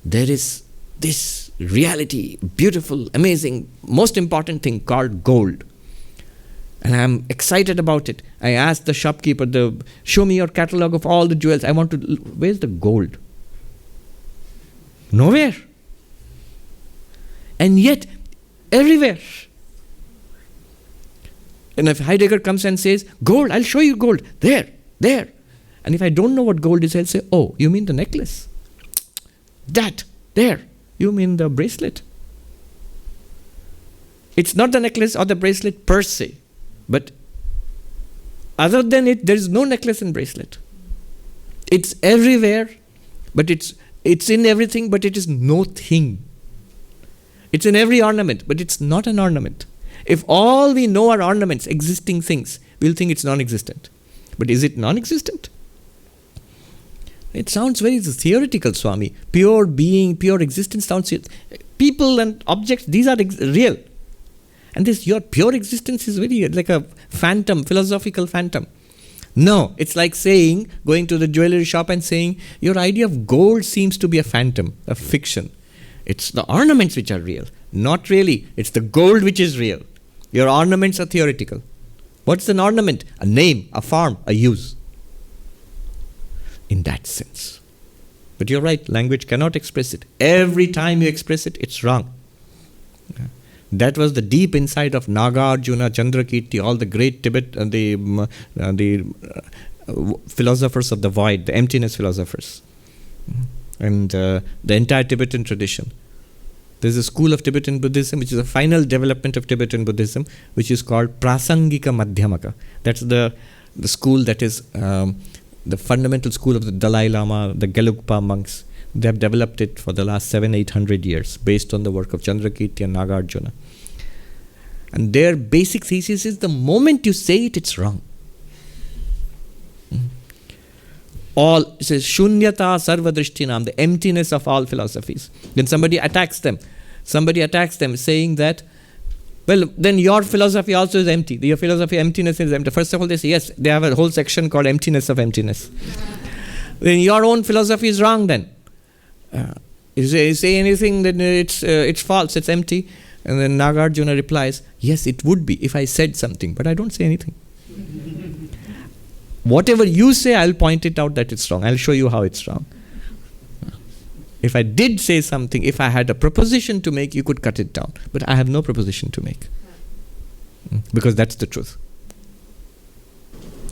there is this reality, beautiful, amazing, most important thing called gold. And I'm excited about it. I asked the shopkeeper, show me your catalog of all the jewels. Where's the gold? Nowhere. And yet, everywhere. And if Heidegger comes and says, gold, I'll show you gold. There. And if I don't know what gold is, I'll say, oh, you mean the necklace? There. You mean the bracelet? It's not the necklace or the bracelet per se. But other than it, there is no necklace and bracelet. It's everywhere, but it's in everything, but it is no thing. It's in every ornament, but it's not an ornament. If all we know are ornaments, existing things, we'll think it's non-existent. But is it non-existent? It sounds very theoretical, Swami. Pure being, pure existence sounds... People and objects, these are real. And your pure existence is very like a phantom, philosophical phantom. No, it's like saying, going to the jewelry shop and saying, your idea of gold seems to be a phantom, a fiction. It's the ornaments which are real. Not really. It's the gold which is real. Your ornaments are theoretical. What's an ornament? A name, a form, a use. In that sense. But you're right, language cannot express it. Every time you express it, it's wrong. That was the deep insight of Nagarjuna, Chandrakirti, all the great Tibet, the philosophers of the void, the emptiness philosophers. And the entire Tibetan tradition. There's a school of Tibetan Buddhism, which is a final development of Tibetan Buddhism, which is called Prasangika Madhyamaka. That's the school that is the fundamental school of the Dalai Lama, the Gelugpa monks. They have developed it for the last 700-800 years, based on the work of Chandrakirti and Nagarjuna. And their basic thesis is the moment you say it, it's wrong. It says Shunyata Sarvadrishtinam, the emptiness of all philosophies. Then somebody attacks them saying that, well, then your philosophy also is empty. Your philosophy of emptiness is empty. First of all, they say, yes, they have a whole section called emptiness of emptiness. Then your own philosophy is wrong then. You say anything, then it's false, it's empty. And then Nagarjuna replies, yes, it would be if I said something, but I don't say anything. Whatever you say, I'll point it out that it's wrong. I'll show you how it's wrong. If I did say something, if I had a proposition to make, you could cut it down. But I have no proposition to make. Because that's the truth.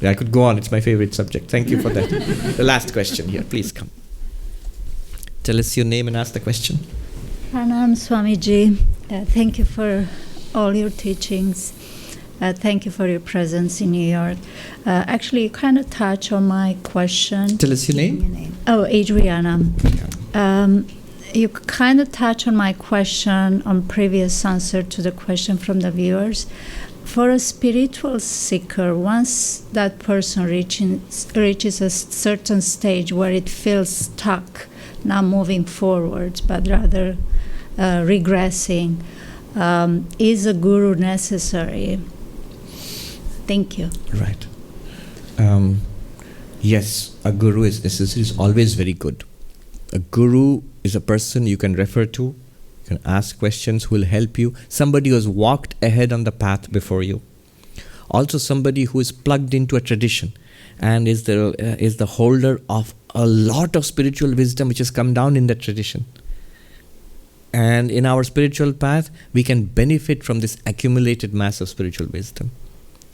Yeah, I could go on. It's my favorite subject. Thank you for that. The last question here. Please come. Tell us your name and ask the question. Pranam Swamiji. Thank you for all your teachings. Thank you for your presence in New York. Actually, you kind of touch on my question. Tell us your name. Oh, Adriana. You kind of touch on my question on previous answer to the question from the viewers. for a spiritual seeker, once that person reaches a certain stage where it feels stuck, not moving forward, but rather regressing, is a guru necessary? Thank you. Right. Yes, a guru is necessary, is always very good. A guru is a person you can refer to, you can ask questions, who will help you, somebody who has walked ahead on the path before you. Also somebody who is plugged into a tradition and is the holder of a lot of spiritual wisdom which has come down in that tradition. And in our spiritual path, we can benefit from this accumulated mass of spiritual wisdom.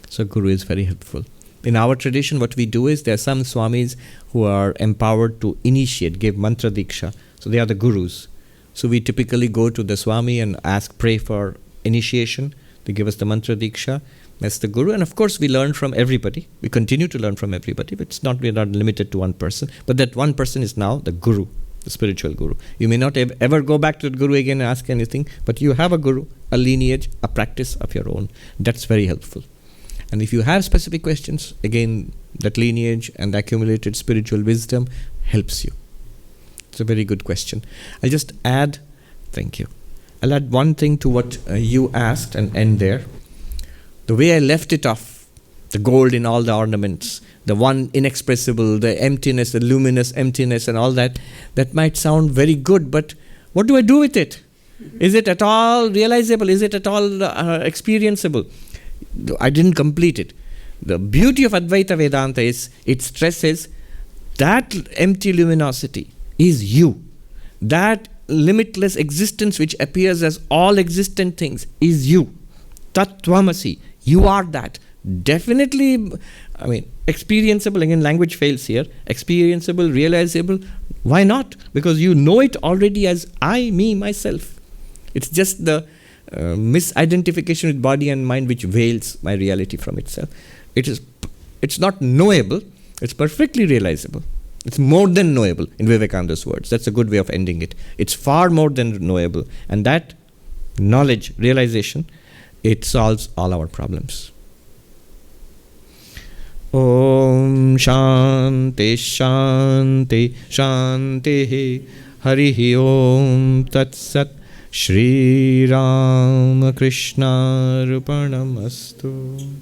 So guru is very helpful. In our tradition, what we do is there are some swamis who are empowered to initiate, give mantra diksha. So they are the gurus. So we typically go to the swami and pray for initiation. They give us the mantra diksha. That's the guru. And of course, we learn from everybody. We continue to learn from everybody. But we're not limited to one person. But that one person is now the guru, the spiritual guru. You may not ever go back to the guru again and ask anything, but you have a guru, a lineage, a practice of your own. That's very helpful. And if you have specific questions, again, that lineage and accumulated spiritual wisdom helps you. It's a very good question. I'll just add, thank you. I'll add one thing to what you asked and end there. The way I left it off, the gold in all the ornaments, the one inexpressible, the emptiness, the luminous emptiness and all that, that might sound very good, but what do I do with it? Is it at all realizable? Is it at all experienceable? I didn't complete it. The beauty of Advaita Vedanta is it stresses that empty luminosity is you. That limitless existence which appears as all existent things is you. Tat Tvamasi. You are that. Definitely, experienceable. Again, language fails here. Experienceable, realizable. Why not? Because you know it already as I, me, myself. It's just the misidentification with body and mind which veils my reality from itself. It's not knowable, it's perfectly realizable. It's more than knowable, in Vivekananda's words. That's a good way of ending it. It's far more than knowable. And that knowledge, realization, it solves all our problems. Om Shanti Shanti Shanti Harihi Om Tat Sat Shri Ram Krishna Arpanamastu.